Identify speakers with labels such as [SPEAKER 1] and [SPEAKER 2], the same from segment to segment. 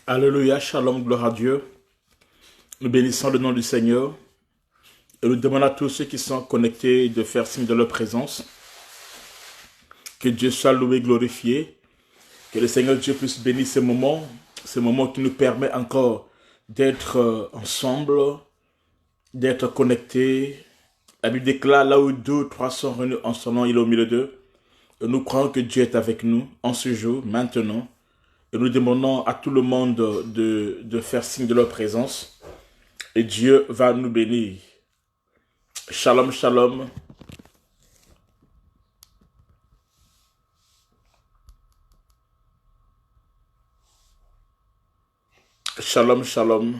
[SPEAKER 1] Alléluia, shalom, gloire à Dieu. Nous bénissons le nom du Seigneur et nous demandons à tous ceux qui sont connectés de faire signe de leur présence. Que Dieu soit loué, glorifié. Que le Seigneur Dieu puisse bénir ce moment qui nous permet encore d'être ensemble, d'être connectés. La Bible déclare là où deux ou trois sont réunis en son nom, il est au milieu d'eux. Et nous croyons que Dieu est avec nous en ce jour, maintenant. Et nous demandons à tout le monde de faire signe de leur présence. Et Dieu va nous bénir. Shalom, shalom. Shalom, shalom.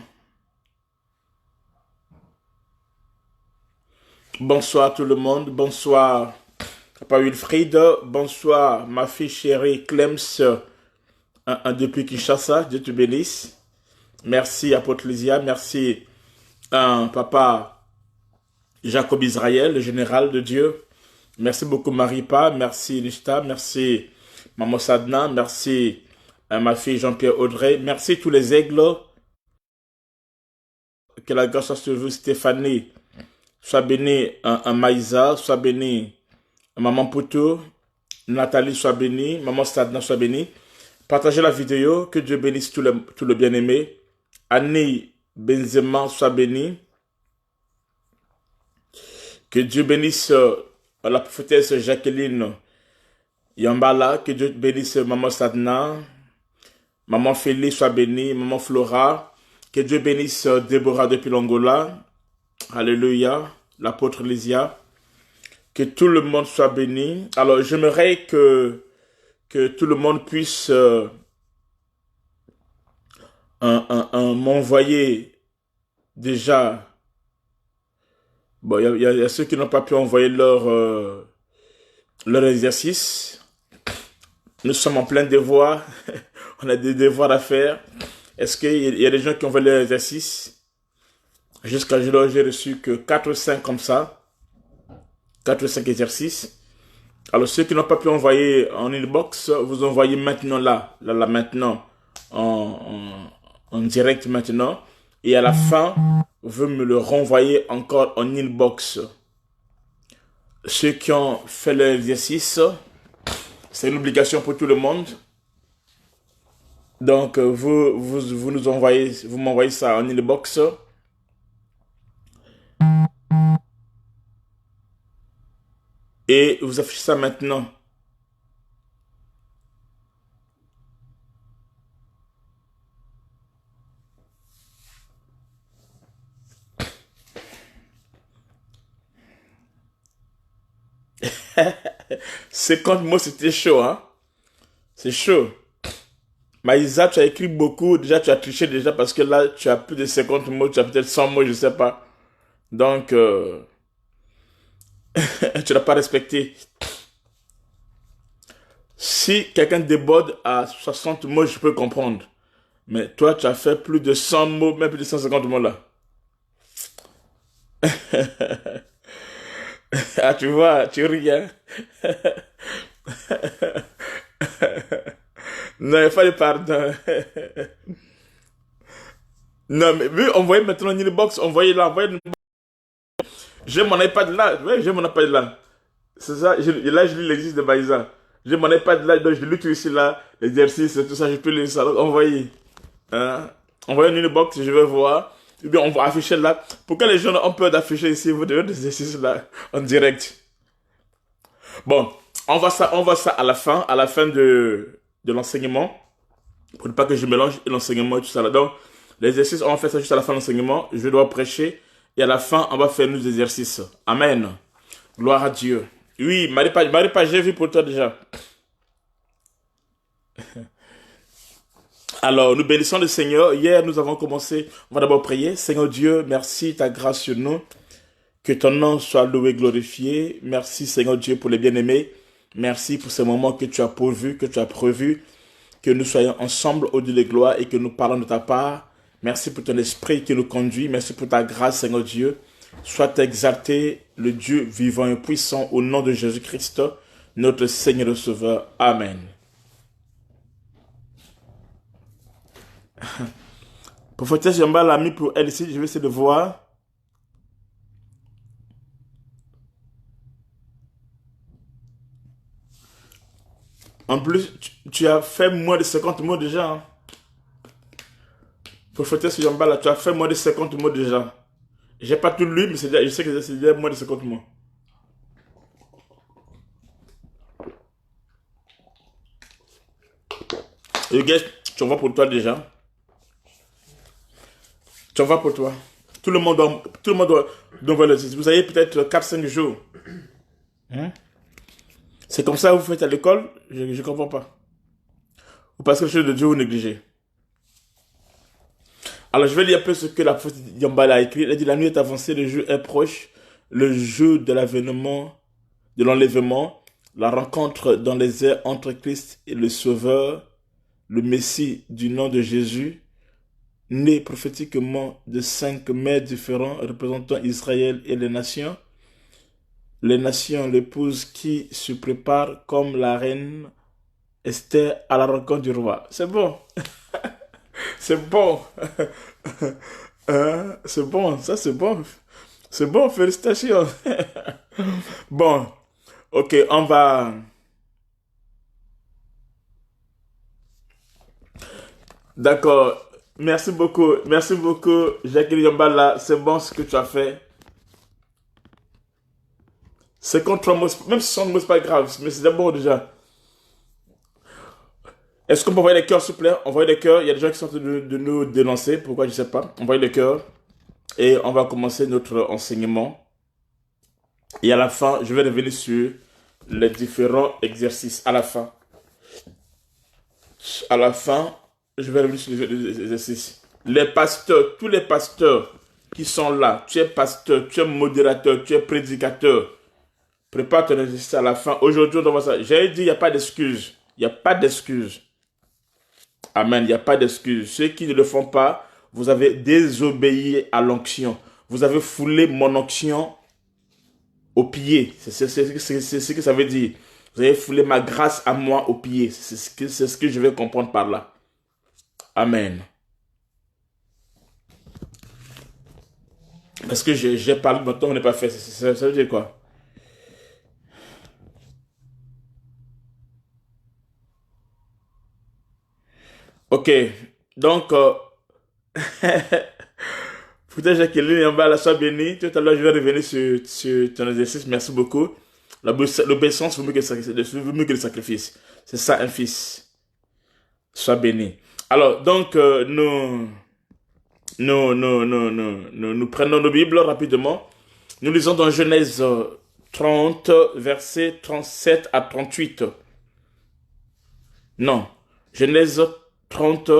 [SPEAKER 1] Bonsoir tout le monde. Bonsoir Papa Wilfried. Bonsoir ma fille chérie Clems depuis Kinshasa. Dieu te bénisse. Merci Apôtre Lysia. Merci Papa Jacob Israël, le général de Dieu. Merci beaucoup Maripa. Merci Lista. Merci Maman Sadna. Merci ma fille Jean-Pierre Audrey. Merci tous les aigles. Que la grâce soit sur vous, Stéphanie. Sois bénie, Maïsa. Sois bénie, Maman Poutou. Nathalie, sois bénie. Maman Sadna, sois bénie. Partagez la vidéo. Que Dieu bénisse tout le bien-aimé. Annie Benzema, sois bénie. Que Dieu bénisse la prophétesse Jacqueline Yambala. Que Dieu bénisse Maman Sadna. Maman Félix, sois bénie. Maman Flora. Que Dieu bénisse Déborah depuis l'Angola. Alléluia. L'apôtre Lysia. Que tout le monde soit béni. Alors, j'aimerais que tout le monde puisse m'envoyer déjà. Bon, il y a ceux qui n'ont pas pu envoyer leur exercice. Nous sommes en plein devoir. On a des devoirs à faire. Est-ce qu'il y a des gens qui ont envoyé leur exercice? Jusqu'à aujourd'hui, j'ai reçu que 4 ou 5 comme ça. 4 ou 5 exercices. Alors, ceux qui n'ont pas pu envoyer en inbox, vous envoyez maintenant là maintenant, en direct maintenant. Et à la fin, vous me le renvoyez encore en inbox. Ceux qui ont fait l'exercice, c'est une obligation pour tout le monde. Donc, vous nous envoyez, vous m'envoyez ça en inbox. Et vous affichez ça maintenant. Cinquante mots, c'était chaud, hein? C'est chaud. Maïsa, tu as écrit beaucoup. Déjà, tu as triché déjà parce que là, tu as plus de 50 mots. Tu as peut-être 100 mots, je sais pas. Donc, tu n'as pas respecté. Si quelqu'un déborde à 60 mots, je peux comprendre. Mais toi, tu as fait plus de 100 mots, même plus de 150 mots là. Ah, tu vois, tu ris, hein? Non, il fallait pardon. Non, mais oui, envoyez maintenant une inbox, envoyez là, envoyez. J'ai mon iPad là, ouais, j'ai mon iPad là. C'est ça, là je lis l'exercice de Baïsa. J'ai mon iPad là, donc je lis tout ici là, l'exercice, tout ça, je peux lire ça. Donc envoyez. Hein? Envoyez une inbox, je vais voir. Ou bien on va afficher là. Pourquoi les gens ont peur d'afficher ici, vous devez des exercices là, en direct. Bon, on voit ça à la fin de l'enseignement. Pour ne pas que je mélange l'enseignement et tout ça là. Donc, l'exercice, on va faire ça juste à la fin de l'enseignement. Je dois prêcher. Et à la fin, on va faire nos exercices. Amen. Gloire à Dieu. Oui, Maripa, j'ai vu pour toi déjà. Alors, nous bénissons le Seigneur. Hier, nous avons commencé. On va d'abord prier. Seigneur Dieu, merci ta grâce sur nous. Que ton nom soit loué, glorifié. Merci Seigneur Dieu pour les bien-aimés. Merci pour ce moment que tu as pourvu, que tu as prévu. Que nous soyons ensemble au Dieu de gloire et que nous parlons de ta part. Merci pour ton esprit qui nous conduit. Merci pour ta grâce, Seigneur Dieu. Sois exalté, le Dieu vivant et puissant, au nom de Jésus-Christ, notre Seigneur et Sauveur. Amen. Prophétesse Yamba l'a mis pour elle ici. Je vais essayer de voir. En plus, tu as fait moins de 50 mots déjà. Hein. Prophétesse Yamba, là, tu as fait moins de 50 mots déjà. J'ai pas tout lu, mais je sais que c'est déjà moins de 50 mots. Et gars, tu en vas pour toi déjà. Tu en vas pour toi. Tout le monde doit voir le site. Vous avez peut-être 4-5 jours. Hein? C'est comme ça que vous faites à l'école? Je ne comprends pas. Ou parce que le chose de Dieu vous négligez. Alors je vais lire un peu ce que la prophétesse Yambala a écrit. Elle dit la nuit est avancée, le jour est proche. Le jour de l'avènement, de l'enlèvement, la rencontre dans les airs entre Christ et le Sauveur, le Messie du nom de Jésus, né prophétiquement de 5 mères différents représentant Israël et les nations, l'épouse qui se prépare comme la reine Esther à la rencontre du roi. C'est bon. C'est bon. C'est bon. Ça, c'est bon. C'est bon. Félicitations. Bon. Ok, on va... D'accord. Merci beaucoup. Merci beaucoup, Jacqueline Yambala. C'est bon ce que tu as fait. 53 mots, même si 60 mots, c'est pas grave, mais c'est d'abord déjà. Est-ce qu'on peut envoyer les cœurs, s'il vous plaît? Envoyer les cœurs. Il y a des gens qui sont en train de nous dénoncer. Pourquoi, je ne sais pas. Envoyez les cœurs. Et on va commencer notre enseignement. Et à la fin, je vais revenir sur les différents exercices. À la fin. À la fin, je vais revenir sur les exercices. Les pasteurs, tous les pasteurs qui sont là, tu es pasteur, tu es modérateur, tu es prédicateur. Prépare ton exercice à la fin. Aujourd'hui, on doit voir ça. J'ai dit, il n'y a pas d'excuses. Il n'y a pas d'excuses. Amen, il n'y a pas d'excuses. Ceux qui ne le font pas, vous avez désobéi à l'onction. Vous avez foulé mon onction au pied. C'est ce que ça veut dire. Vous avez foulé ma grâce à moi au pied. C'est ce que je vais comprendre par là. Amen. Parce que j'ai parlé, maintenant on n'est pas fait. Ça veut dire quoi? Ok, donc, peut-être Jacqueline en bas, la sois bénie. Tout à l'heure, je vais revenir sur ton exercice. Merci beaucoup. L'obéissance vaut mieux que le sacrifice. C'est ça, un fils. Sois béni. Alors, donc, nous prenons nos Bibles rapidement. Nous lisons dans Genèse 30, versets 37 à 38. Non, Genèse 30,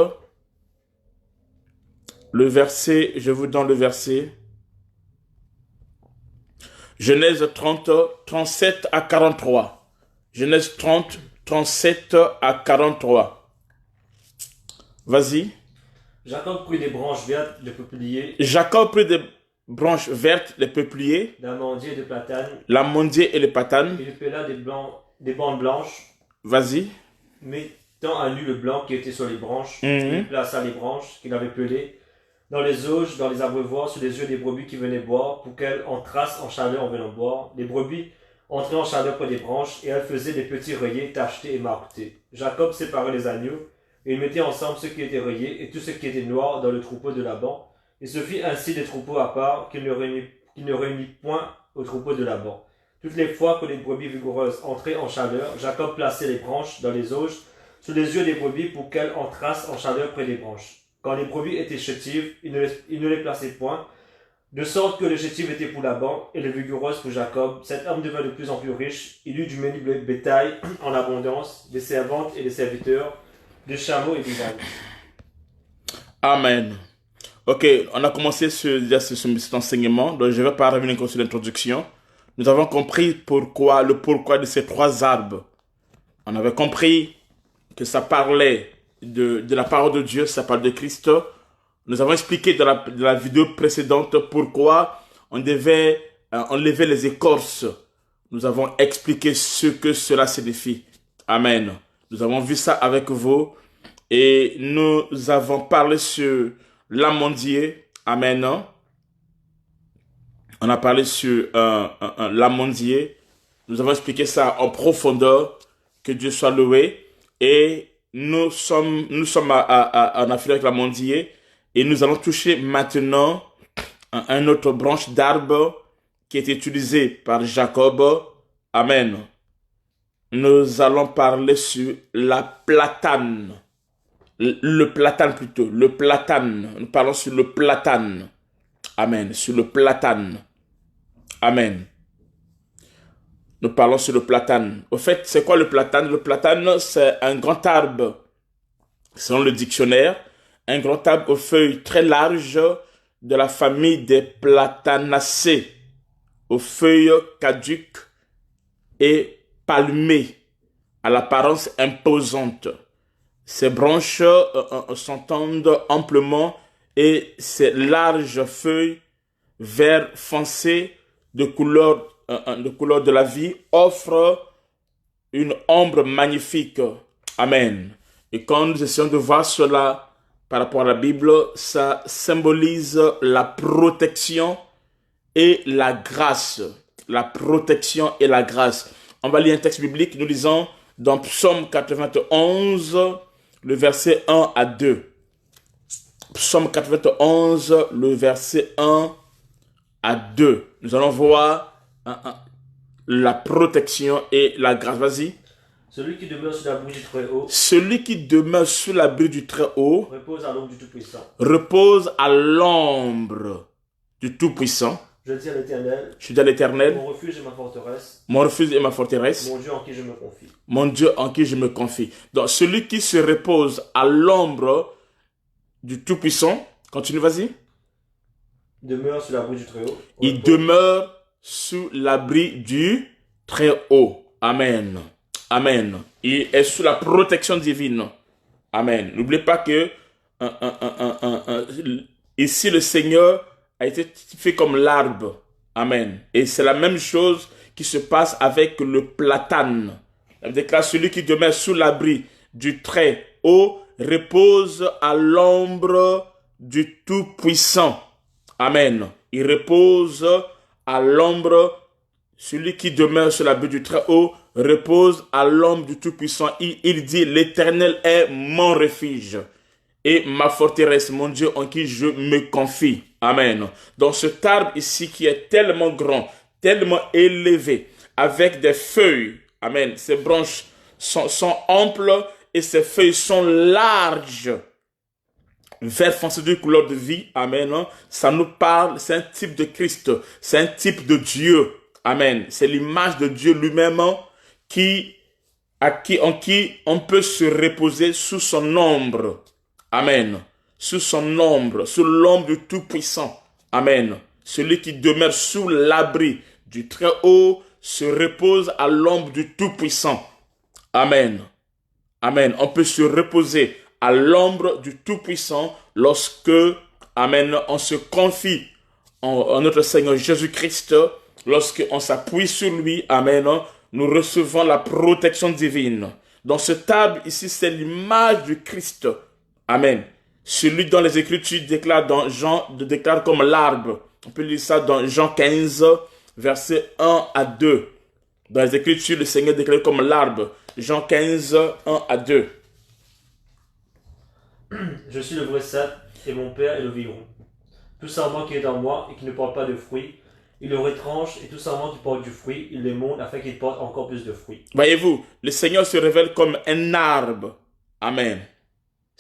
[SPEAKER 1] le verset, je vous donne le verset. Genèse 30, 37 à 43. Genèse 30, 37 à 43. Vas-y.
[SPEAKER 2] Jacob prit des branches vertes, les peupliers,
[SPEAKER 1] Jacob prit des branches vertes, les peupliers,
[SPEAKER 2] d'amandier et de platane,
[SPEAKER 1] l'amandier et le platane.
[SPEAKER 2] il pela des bandes blanches,
[SPEAKER 1] Vas-y.
[SPEAKER 2] mettant à nu le blanc qui était sur les branches.
[SPEAKER 1] Mhm.
[SPEAKER 2] Il plaça les branches qu'il avait pelées dans les auges, dans les abreuvoirs, sous les yeux des brebis qui venaient boire, pour qu'elles entrassent en chaleur en venant boire. Les brebis entraient en chaleur près des branches, et elles faisaient des petits rayés tachetés et marquetés. Jacob séparait les agneaux, et il mettait ensemble ceux qui étaient rayés et tout ce qui était noir dans le troupeau de Laban. Il se fit ainsi des troupeaux à part qu'il ne réunit point au troupeau de Laban. Toutes les fois que les brebis vigoureuses entraient en chaleur, Jacob plaçait les branches dans les auges sous les yeux des brebis pour qu'elles entrassent en chaleur près des branches. Quand les brebis étaient chétives, il ne les plaçait point, de sorte que les chétives étaient pour Laban et les vigoureuses pour Jacob. Cet homme devint de plus en plus riche. Il eut du menu bétail en abondance, des servantes et des serviteurs, des chameaux et des ânes.
[SPEAKER 1] Amen. Ok, on a commencé cet enseignement, donc je ne vais pas revenir sur l'introduction. Nous avons compris le pourquoi de ces 3 arbres. On avait compris que ça parlait de la parole de Dieu, ça parle de Christ. Nous avons expliqué dans la vidéo précédente pourquoi on devait enlever les écorces. Nous avons expliqué ce que cela signifie. Amen. Nous avons vu ça avec vous. Et nous avons parlé sur l'amandier. Amen. On a parlé sur l'amandier. Nous avons expliqué ça en profondeur. Que Dieu soit loué. Et nous sommes en affaire avec l'amandier. Et nous allons toucher maintenant une autre branche d'arbre qui est utilisée par Jacob. Amen. Nous allons parler sur la platane. Le platane plutôt. Le platane. Nous parlons sur le platane. Amen. Sur le platane. Amen. Nous parlons sur le platane. Au fait, c'est quoi le platane? Le platane, c'est un grand arbre, selon le dictionnaire, un grand arbre aux feuilles très larges de la famille des platanacées, aux feuilles caduques et palmées, à l'apparence imposante. Ses branches s'entendent amplement et ses larges feuilles vert foncé de couleur de la vie offrent une ombre magnifique. Amen. Et quand nous essayons de voir cela par rapport à la Bible, ça symbolise la protection et la grâce. La protection et la grâce. On va lire un texte biblique. Nous lisons dans Psaume 91, le verset 1 à 2. Psaume 91, le verset 1 à 2. Nous allons voir la protection et la grâce. Vas-y.
[SPEAKER 2] Celui qui demeure sous l'abri du Très-Haut.
[SPEAKER 1] Celui qui demeure sous l'abri du Très-Haut.
[SPEAKER 2] Repose à l'ombre du Tout-Puissant.
[SPEAKER 1] Repose à l'ombre du Tout-Puissant.
[SPEAKER 2] Je dis à l'Éternel.
[SPEAKER 1] Je dis à l'Éternel.
[SPEAKER 2] Mon refuge et ma forteresse.
[SPEAKER 1] Mon refuge et ma forteresse.
[SPEAKER 2] Mon Dieu en qui je me confie.
[SPEAKER 1] Mon Dieu en qui je me confie. Donc celui qui se repose à l'ombre du Tout-Puissant. Continue, vas-y.
[SPEAKER 2] Demeure sous l'abri du Très-Haut.
[SPEAKER 1] Il demeure sous l'abri du Très-Haut. Amen. Amen. Il est sous la protection divine. Amen. N'oubliez pas que ici le Seigneur a été fait comme l'arbre. Amen. Et c'est la même chose qui se passe avec le platane. Ça veut dire que celui qui demeure sous l'abri du Très-Haut repose à l'ombre du Tout-Puissant. Amen. Il repose à l'ombre. Celui qui demeure sur l'abri du Très-Haut repose à l'ombre du Tout-Puissant. Il dit, l'Éternel est mon refuge et ma forteresse, mon Dieu en qui je me confie. Amen. Donc cet arbre ici qui est tellement grand, tellement élevé, avec des feuilles. Amen. Ses branches sont amples et ses feuilles sont larges. Vert foncé de couleur de vie. Amen. Ça nous parle, c'est un type de Christ. C'est un type de Dieu. Amen. C'est l'image de Dieu lui-même en qui on peut se reposer sous son ombre. Amen. Sous son ombre, sous l'ombre du Tout-Puissant. Amen. Celui qui demeure sous l'abri du Très-Haut se repose à l'ombre du Tout-Puissant. Amen. Amen. On peut se reposer à l'ombre du Tout-Puissant lorsque, amen, on se confie en notre Seigneur Jésus-Christ. Lorsqu'on s'appuie sur lui, amen, nous recevons la protection divine. Dans ce table ici, c'est l'image du Christ. Amen. Celui dont les Écritures déclarent comme l'arbre. On peut lire ça dans Jean 15, versets 1 à 2. Dans les Écritures, le Seigneur déclare comme l'arbre. Jean 15, 1 à 2.
[SPEAKER 2] Je suis le vrai cep et mon Père est le vigneron. Tout sarment qui est dans moi et qui ne porte pas de fruits, il le retranche, et tout sarment qui porte du fruit, il l'émonde afin qu'il porte encore plus de fruits.
[SPEAKER 1] Voyez-vous, le Seigneur se révèle comme un arbre. Amen.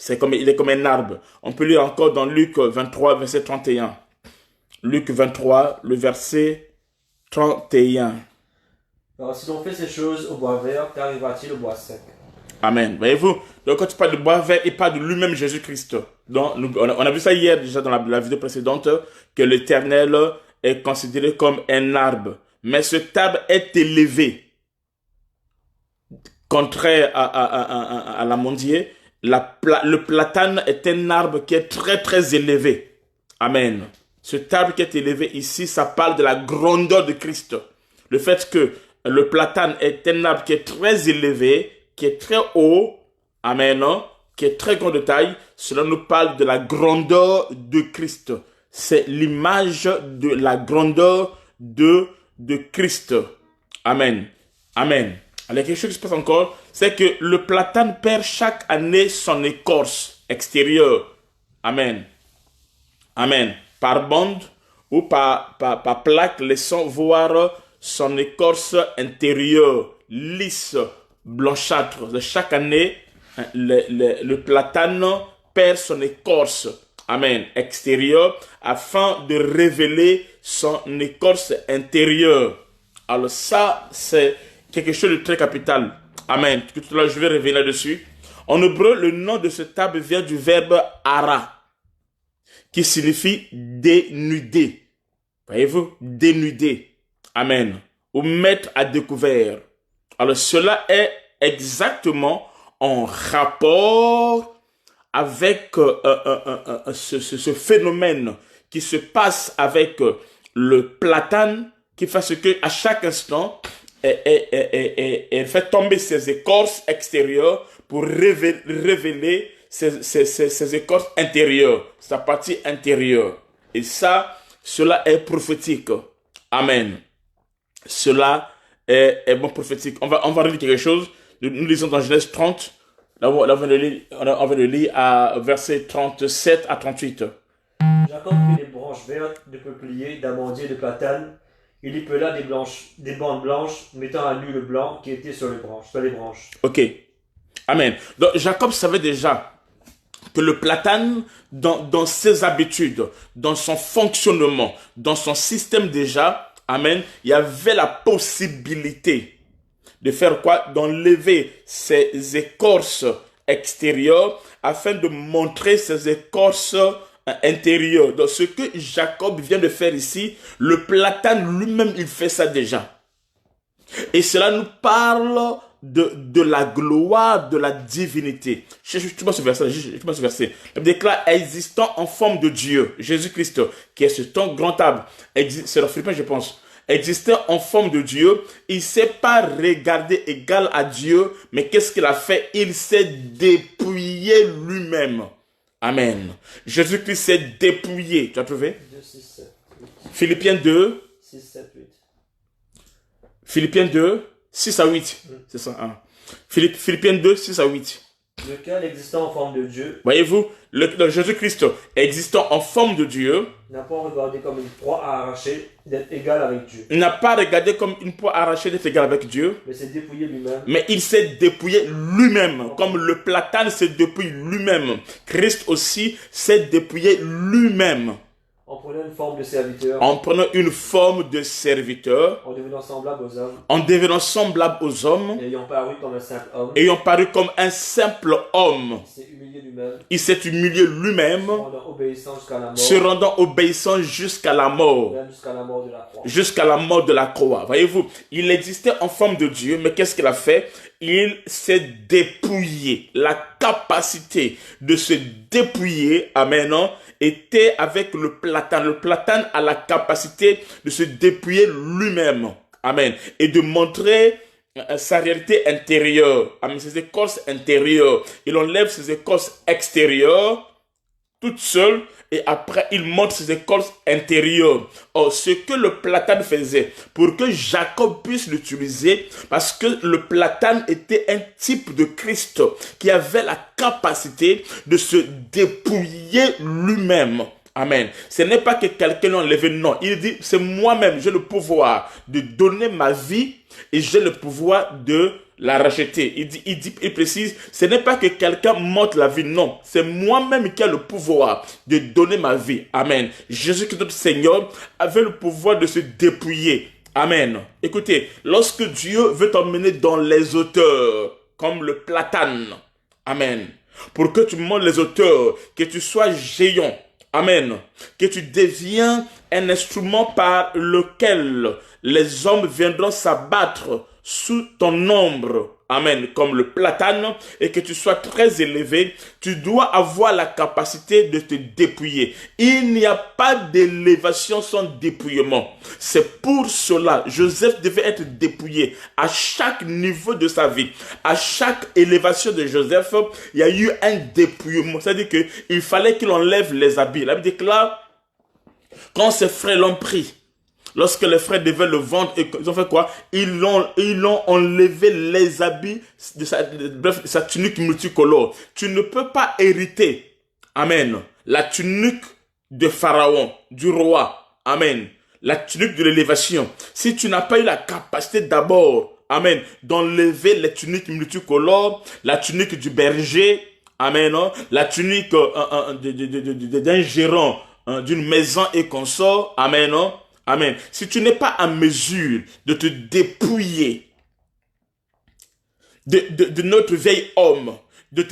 [SPEAKER 1] Il est comme un arbre. On peut lire encore dans Luc 23, verset 31. Luc 23, le verset 31.
[SPEAKER 2] Alors, si l'on fait ces choses au bois vert, qu'arrivera-t-il au bois sec?
[SPEAKER 1] Amen. Voyez-vous, donc quand tu parles de bois vert, il parle de lui-même Jésus-Christ. Donc, on a vu ça hier déjà dans la vidéo précédente, que l'Éternel est considéré comme un arbre. Mais cet arbre est élevé. Contraire à l'amandier, le platane est un arbre qui est très très élevé. Amen. Cet arbre qui est élevé ici, ça parle de la grandeur de Christ. Le fait que le platane est un arbre qui est très élevé, qui est très haut, amen, qui est très grand de taille, cela nous parle de la grandeur de Christ. C'est l'image de la grandeur de Christ. Amen. Amen. Alors, quelque chose qui se passe encore, c'est que le platane perd chaque année son écorce extérieure. Amen. Amen. Par bande ou par plaque, laissant voir son écorce intérieure, lisse, blanchâtre. De chaque année, le platane perd son écorce. Amen. Extérieure, afin de révéler son écorce intérieure. Alors ça, c'est quelque chose de très capital. Amen. Tout à l'heure, je vais revenir là-dessus. En hébreu, le nom de ce table vient du verbe ara, qui signifie dénuder. Voyez-vous? Dénuder. Amen. Ou mettre à découvert. Alors cela est exactement en rapport avec ce phénomène qui se passe avec le platane, qui fait ce que à chaque instant, elle fait tomber ses écorces extérieures pour révéler ses écorces intérieures, sa partie intérieure. Et ça, cela est prophétique. Amen. Cela est bon prophétique. On va relire quelque chose. Nous lisons dans Genèse 30. Là, on va le lire à versets 37 à 38.
[SPEAKER 2] Jacob prit des branches vertes de peuplier, d'amandier, de platane. Il y pela des bandes blanches, mettant à nu le blanc qui était sur les branches.
[SPEAKER 1] Ok. Amen. Donc, Jacob savait déjà que le platane, dans ses habitudes, dans son fonctionnement, dans son système déjà, amen, il y avait la possibilité de faire quoi? D'enlever ses écorces extérieures afin de montrer ses écorces intérieures. Donc, ce que Jacob vient de faire ici, le platane lui-même, il fait ça déjà. Et cela nous parle de la gloire de la divinité. Tu vois ce verset. Il déclare existant en forme de Dieu, Jésus-Christ, qui est ce ton grand arbre. C'est dans Philippiens, je pense. Existant en forme de Dieu, il ne s'est pas regardé égal à Dieu, mais qu'est-ce qu'il a fait? Il s'est dépouillé lui-même. Amen. Jésus-Christ s'est dépouillé. Tu as trouvé?
[SPEAKER 2] 2, 6, 7, 8.
[SPEAKER 1] Philippiens 2.
[SPEAKER 2] 6, 7, 8.
[SPEAKER 1] Philippiens 2, 6 à 8. C'est ça. Hein. Philippiens 2, 6 à 8.
[SPEAKER 2] Lequel, existant en forme de Dieu,
[SPEAKER 1] voyez-vous, le Jésus-Christ existant en forme de Dieu,
[SPEAKER 2] n'a pas regardé comme une proie à arracher d'être égal avec Dieu.
[SPEAKER 1] Il n'a pas regardé comme une proie arrachée d'être égal avec Dieu,
[SPEAKER 2] Mais s'est dépouillé lui-même.
[SPEAKER 1] mais il s'est dépouillé lui-même, comme le platane s'est dépouillé lui-même. Christ aussi s'est dépouillé lui-même.
[SPEAKER 2] En prenant une forme de serviteur.
[SPEAKER 1] En prenant une forme de serviteur.
[SPEAKER 2] En devenant semblable aux hommes.
[SPEAKER 1] En devenant semblable aux hommes.
[SPEAKER 2] Et ayant paru comme un simple homme.
[SPEAKER 1] Ayant paru comme un simple homme.
[SPEAKER 2] Il s'est humilié lui-même.
[SPEAKER 1] Il s'est humilié lui-même. Se rendant obéissant jusqu'à la mort.
[SPEAKER 2] Même jusqu'à la mort de la croix.
[SPEAKER 1] Jusqu'à la mort de la croix. Voyez-vous, il existait en forme de Dieu, mais qu'est-ce qu'il a fait? Il s'est dépouillé. La capacité de se dépouiller, amen, était avec le platane. Le platane a la capacité de se dépouiller lui-même. Amen. Et de montrer sa réalité intérieure. Amen. Ses écorces intérieures. Il enlève ses écorces extérieures toute seule, et après il montre ses écorces intérieures. Or, ce que le platane faisait, pour que Jacob puisse l'utiliser, parce que le platane était un type de Christ qui avait la capacité de se dépouiller lui-même. Amen. Ce n'est pas que quelqu'un l'a enlevé, non. Il dit, c'est moi-même, j'ai le pouvoir de donner ma vie et j'ai le pouvoir de la racheter. Il précise, ce n'est pas que quelqu'un monte la vie, non. C'est moi-même qui ai le pouvoir de donner ma vie. Amen. Jésus-Christ, notre Seigneur, avait le pouvoir de se dépouiller. Amen. Écoutez, lorsque Dieu veut t'emmener dans les hauteurs, comme le platane, amen, pour que tu montes les hauteurs, que tu sois géant, amen, que tu deviens un instrument par lequel les hommes viendront s'abattre sous ton ombre. amen, comme le platane, et que tu sois très élevé, tu dois avoir la capacité de te dépouiller. Il n'y a pas d'élévation sans dépouillement. C'est pour cela, Joseph devait être dépouillé à chaque niveau de sa vie. À chaque élévation de Joseph, il y a eu un dépouillement. C'est-à-dire qu'il fallait qu'il enlève les habits. La Bible déclare, quand ses frères l'ont pris, lorsque les frères devaient le vendre, ils ont fait quoi? Ils l'ont enlevé les habits de sa tunique multicolore. Tu ne peux pas hériter, amen, la tunique de Pharaon, du roi, amen, la tunique de l'élévation. Si tu n'as pas eu la capacité d'abord, amen, d'enlever les tuniques multicolores, la tunique du berger, amen, la tunique d'un gérant, d'une maison et consort, amen, amen. Si tu n'es pas en mesure de te dépouiller de notre vieil homme, de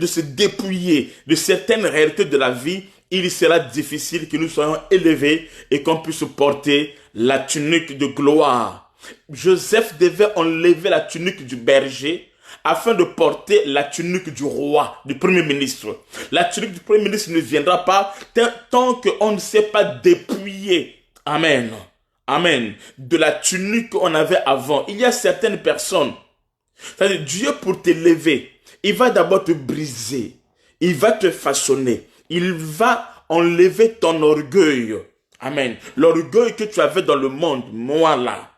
[SPEAKER 1] se dépouiller de certaines réalités de la vie, il sera difficile que nous soyons élevés et qu'on puisse porter la tunique de gloire. Joseph devait enlever la tunique du berger afin de porter la tunique du roi, du premier ministre. La tunique du premier ministre ne viendra pas tant qu'on ne s'est pas dépouillé. Amen. Amen. De la tunique qu'on avait avant. Il y a certaines personnes, c'est-à-dire Dieu pour t'élever, il va d'abord te briser. Il va te façonner. Il va enlever ton orgueil. Amen. L'orgueil que tu avais dans le monde, moi là.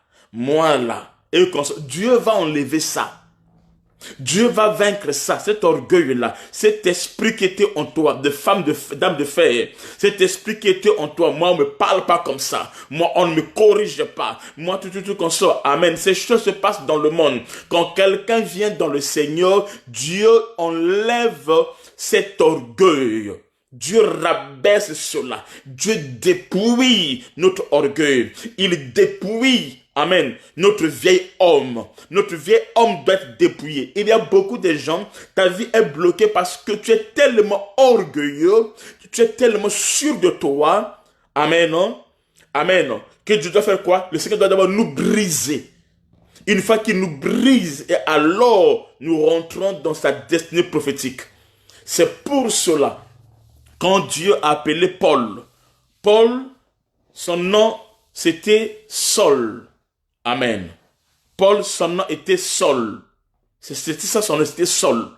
[SPEAKER 1] Et Dieu va enlever ça. Dieu va vaincre ça, cet orgueil-là, cet esprit qui était en toi, d'âme de fer, cet esprit qui était en toi. Moi, on ne me parle pas comme ça. Moi, on ne me corrige pas. Moi, tout comme ça. Amen. Ces choses se passent dans le monde. Quand quelqu'un vient dans le Seigneur, Dieu enlève cet orgueil. Dieu rabaisse cela. Dieu dépouille notre orgueil. Il dépouille, amen, notre vieil homme. Notre vieil homme doit être dépouillé. Il y a beaucoup de gens, ta vie est bloquée parce que tu es tellement orgueilleux, tu es tellement sûr de toi, amen, amen, que Dieu doit faire quoi? Le Seigneur doit d'abord nous briser. Une fois qu'il nous brise, et alors nous rentrons dans sa destinée prophétique. C'est pour cela, quand Dieu a appelé Paul, son nom, c'était Saul. Amen. Paul, son nom était Saul. C'était ça, son nom, c'était Saul.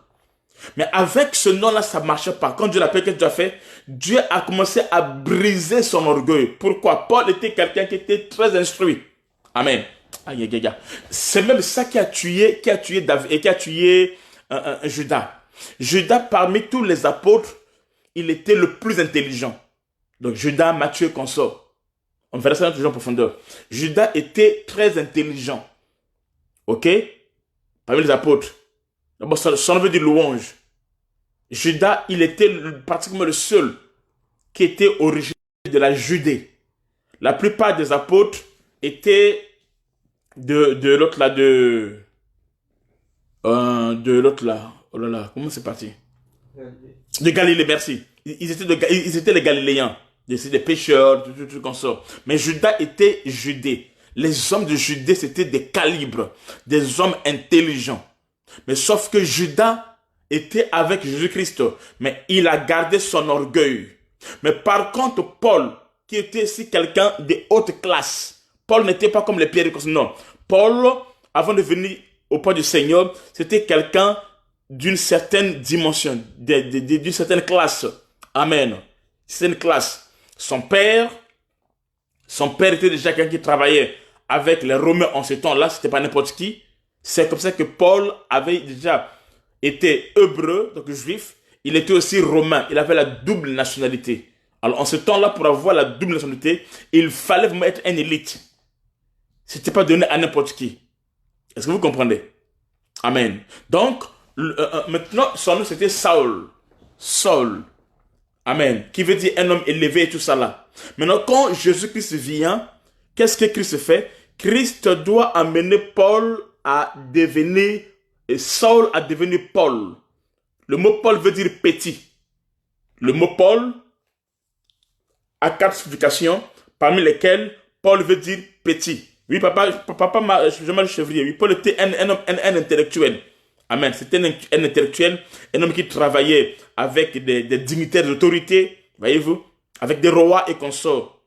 [SPEAKER 1] Mais avec ce nom-là, ça ne marchait pas. Quand Dieu l'appelle, qu'est-ce que Dieu a fait? Dieu a commencé à briser son orgueil. Pourquoi? Paul était quelqu'un qui était très instruit. Amen. Aïe, aïe, aïe. C'est même ça qui a tué David et qui a tué Judas. Judas, parmi tous les apôtres, il était le plus intelligent. Donc Judas, Matthieu, consort. On verra ça dans en profondeur. Judas était très intelligent. Ok? Parmi les apôtres. D'abord, son nom veut dire louange. Judas, il était pratiquement le seul qui était originaire de la Judée. La plupart des apôtres étaient de l'autre là, de l'autre là. Oh là là, comment c'est parti? De Galilée, merci. Ils étaient les Galiléens. Des pêcheurs, tout comme ça. Mais Judas était Judée. Les hommes de Judée, c'était des calibres, des hommes intelligents. Mais sauf que Judas était avec Jésus-Christ. Mais il a gardé son orgueil. Mais par contre, Paul, qui était aussi quelqu'un de haute classe. Paul n'était pas comme les pierres. Non. Paul, avant de venir au pas du Seigneur, c'était quelqu'un d'une certaine dimension, d'une certaine classe. Amen. C'est une classe. Son père était déjà quelqu'un qui travaillait avec les Romains en ce temps-là, c'était pas n'importe qui. C'est comme ça que Paul avait déjà été hébreu, donc juif. Il était aussi romain. Il avait la double nationalité. Alors en ce temps-là, pour avoir la double nationalité, il fallait vraiment être un élite. C'était pas donné à n'importe qui. Est-ce que vous comprenez? Amen. Donc, maintenant, son nom c'était Saul. Saul. Amen. Qui veut dire un homme élevé et tout ça là. Maintenant, quand Jésus-Christ vient, qu'est-ce que Christ fait? Christ doit amener Paul à devenir, et Saul à devenir Paul. Le mot Paul veut dire petit. Le mot Paul a 4 significations, parmi lesquelles Paul veut dire petit. Oui, Jean-Marie Chevrier, oui, Paul était un intellectuel. Amen. C'était un intellectuel, un homme qui travaillait avec des dignitaires d'autorité, voyez-vous, avec des rois et consorts.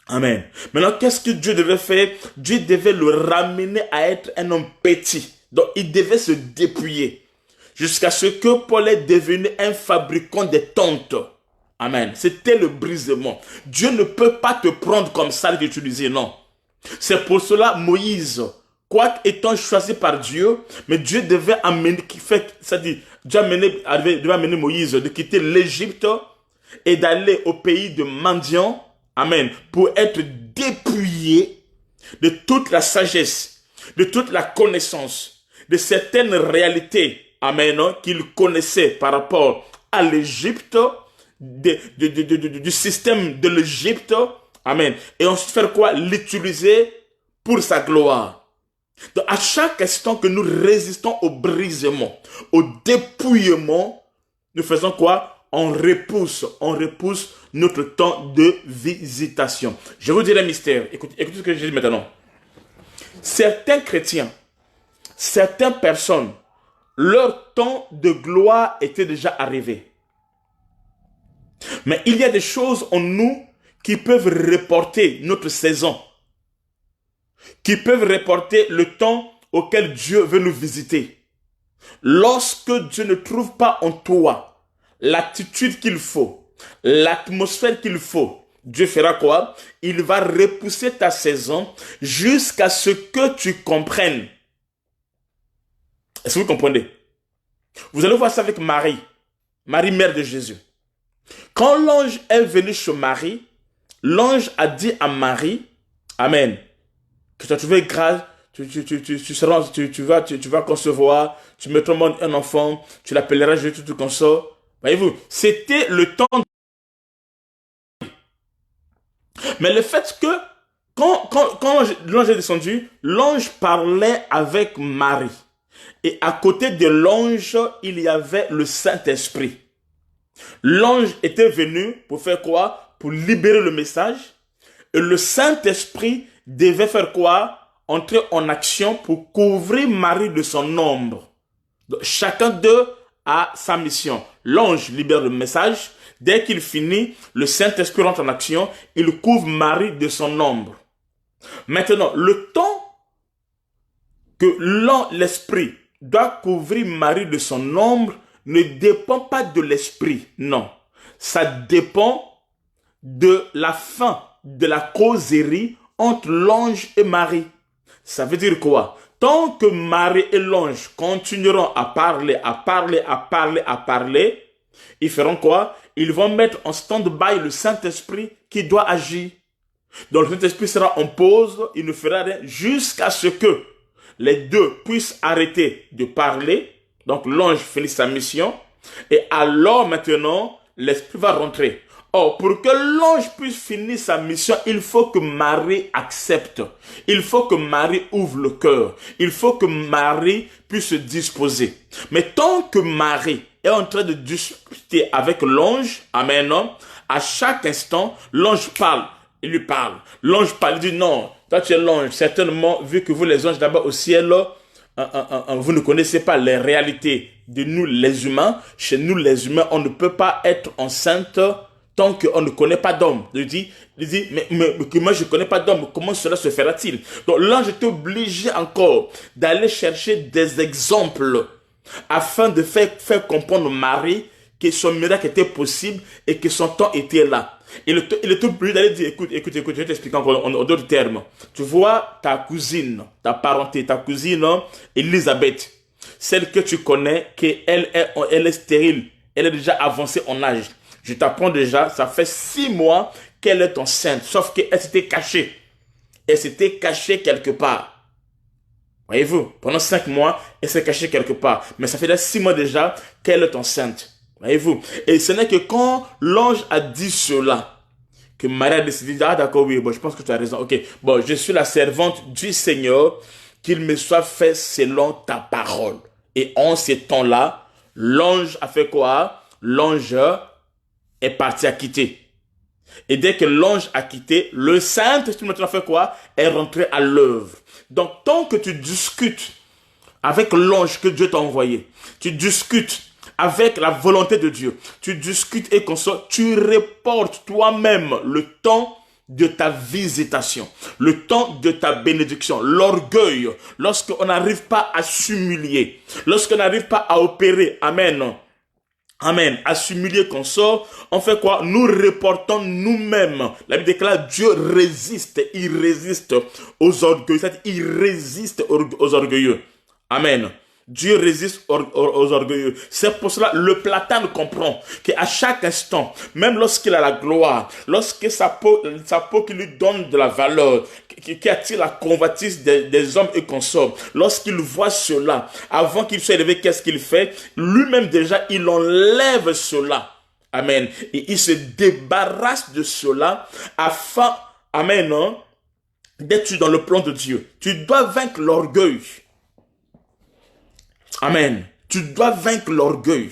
[SPEAKER 1] Amen. Maintenant, qu'est-ce que Dieu devait faire? Dieu devait le ramener à être un homme petit. Donc, il devait se dépouiller jusqu'à ce que Paul est devenu un fabricant de tentes. Amen. C'était le brisement. Dieu ne peut pas te prendre comme ça que tu disais, non. C'est pour cela Moïse, quoique étant choisi par Dieu, mais Dieu devait amener, devait amener Moïse de quitter l'Égypte et d'aller au pays de Madian, amen, pour être dépouillé de toute la sagesse, de toute la connaissance, de certaines réalités, amen, qu'il connaissait par rapport à l'Égypte, du système de l'Égypte, amen, et ensuite faire quoi? L'utiliser pour sa gloire. Donc à chaque instant que nous résistons au brisement, au dépouillement, nous faisons quoi? On repousse notre temps de visitation. Je vous dis le mystère. Écoutez ce que je dis maintenant. Certains chrétiens, certaines personnes, leur temps de gloire était déjà arrivé. Mais il y a des choses en nous qui peuvent reporter notre saison, qui peuvent reporter le temps auquel Dieu veut nous visiter. Lorsque Dieu ne trouve pas en toi l'attitude qu'il faut, l'atmosphère qu'il faut, Dieu fera quoi? Il va repousser ta saison jusqu'à ce que tu comprennes. Est-ce que vous comprenez? Vous allez voir ça avec Marie, mère de Jésus. Quand l'ange est venu chez Marie, l'ange a dit à Marie, amen, que tu as trouvé grâce, tu vas concevoir, tu mettras au monde un enfant, tu l'appelleras Jésus, tout consort. Voyez-vous, c'était le temps. Mais le fait que, quand l'ange est descendu, l'ange parlait avec Marie. Et à côté de l'ange, il y avait le Saint-Esprit. L'ange était venu pour faire quoi? Pour libérer le message. Et le Saint-Esprit devait faire quoi? Entrer en action pour couvrir Marie de son ombre. Donc, chacun d'eux a sa mission. L'ange libère le message. Dès qu'il finit, le Saint-Esprit rentre en action. Il couvre Marie de son ombre. Maintenant, le temps que l'esprit doit couvrir Marie de son ombre ne dépend pas de l'esprit, non. Ça dépend de la fin de la causerie entre l'ange et Marie. Ça veut dire quoi? Tant que Marie et l'ange continueront à parler, ils feront quoi? Ils vont mettre en stand-by le Saint-Esprit qui doit agir. Donc le Saint-Esprit sera en pause, il ne fera rien jusqu'à ce que les deux puissent arrêter de parler. Donc l'ange finit sa mission et alors maintenant l'esprit va rentrer. Or, pour que l'ange puisse finir sa mission, il faut que Marie accepte. Il faut que Marie ouvre le cœur. Il faut que Marie puisse se disposer. Mais tant que Marie est en train de discuter avec l'ange, amen, à chaque instant, l'ange parle. Il lui parle. L'ange parle, il dit non, toi tu es l'ange. Certainement, vu que vous les anges là-bas au ciel, vous ne connaissez pas les réalités de nous les humains. Chez nous les humains, on ne peut pas être enceinte tant qu'on ne connaît pas d'homme. Il dit mais moi je ne connais pas d'homme, comment cela se fera-t-il? Donc l'ange est obligé encore d'aller chercher des exemples afin de faire comprendre Marie que son miracle était possible et que son temps était là. Il est obligé d'aller dire, écoute, je vais t'expliquer encore en d'autres termes. Tu vois ta cousine, ta parenté, ta cousine Elisabeth, celle que tu connais, elle est stérile, elle est déjà avancée en âge. Je t'apprends déjà, ça fait 6 mois qu'elle est enceinte, sauf qu'elle s'était cachée. Elle s'était cachée quelque part. Voyez-vous, pendant 5 mois, elle s'est cachée quelque part. Mais ça fait déjà 6 mois déjà qu'elle est enceinte. Voyez-vous, et ce n'est que quand l'ange a dit cela, que Marie a décidé, ah d'accord, oui, bon, je pense que tu as raison. Ok, bon, je suis la servante du Seigneur, qu'il me soit fait selon ta parole. Et en ces temps-là, l'ange a fait quoi? L'ange est parti à quitter. Et dès que l'ange a quitté, le Saint-Esprit maintenant fait quoi? Est rentré à l'œuvre. Donc, tant que tu discutes avec l'ange que Dieu t'a envoyé, tu discutes avec la volonté de Dieu, tu discutes et consort, tu reportes toi-même le temps de ta visitation, le temps de ta bénédiction, l'orgueil, lorsqu'on n'arrive pas à s'humilier, lorsqu'on n'arrive pas à opérer, amen, amen, à s'humilier qu'on sort, on fait quoi? Nous reportons nous-mêmes. La Bible déclare Dieu résiste, il résiste aux orgueilleux, c'est-à-dire il résiste aux orgueilleux. Amen. Dieu résiste aux orgueilleux. C'est pour cela le platane comprend qu'à chaque instant, même lorsqu'il a la gloire, lorsque sa peau qui lui donne de la valeur, qui attire la convoitise des hommes et consorts, lorsqu'il voit cela, avant qu'il soit élevé, qu'est-ce qu'il fait? Lui-même déjà, il enlève cela. Amen. Et il se débarrasse de cela afin, amen, hein, d'être dans le plan de Dieu. Tu dois vaincre l'orgueil. Amen. Tu dois vaincre l'orgueil.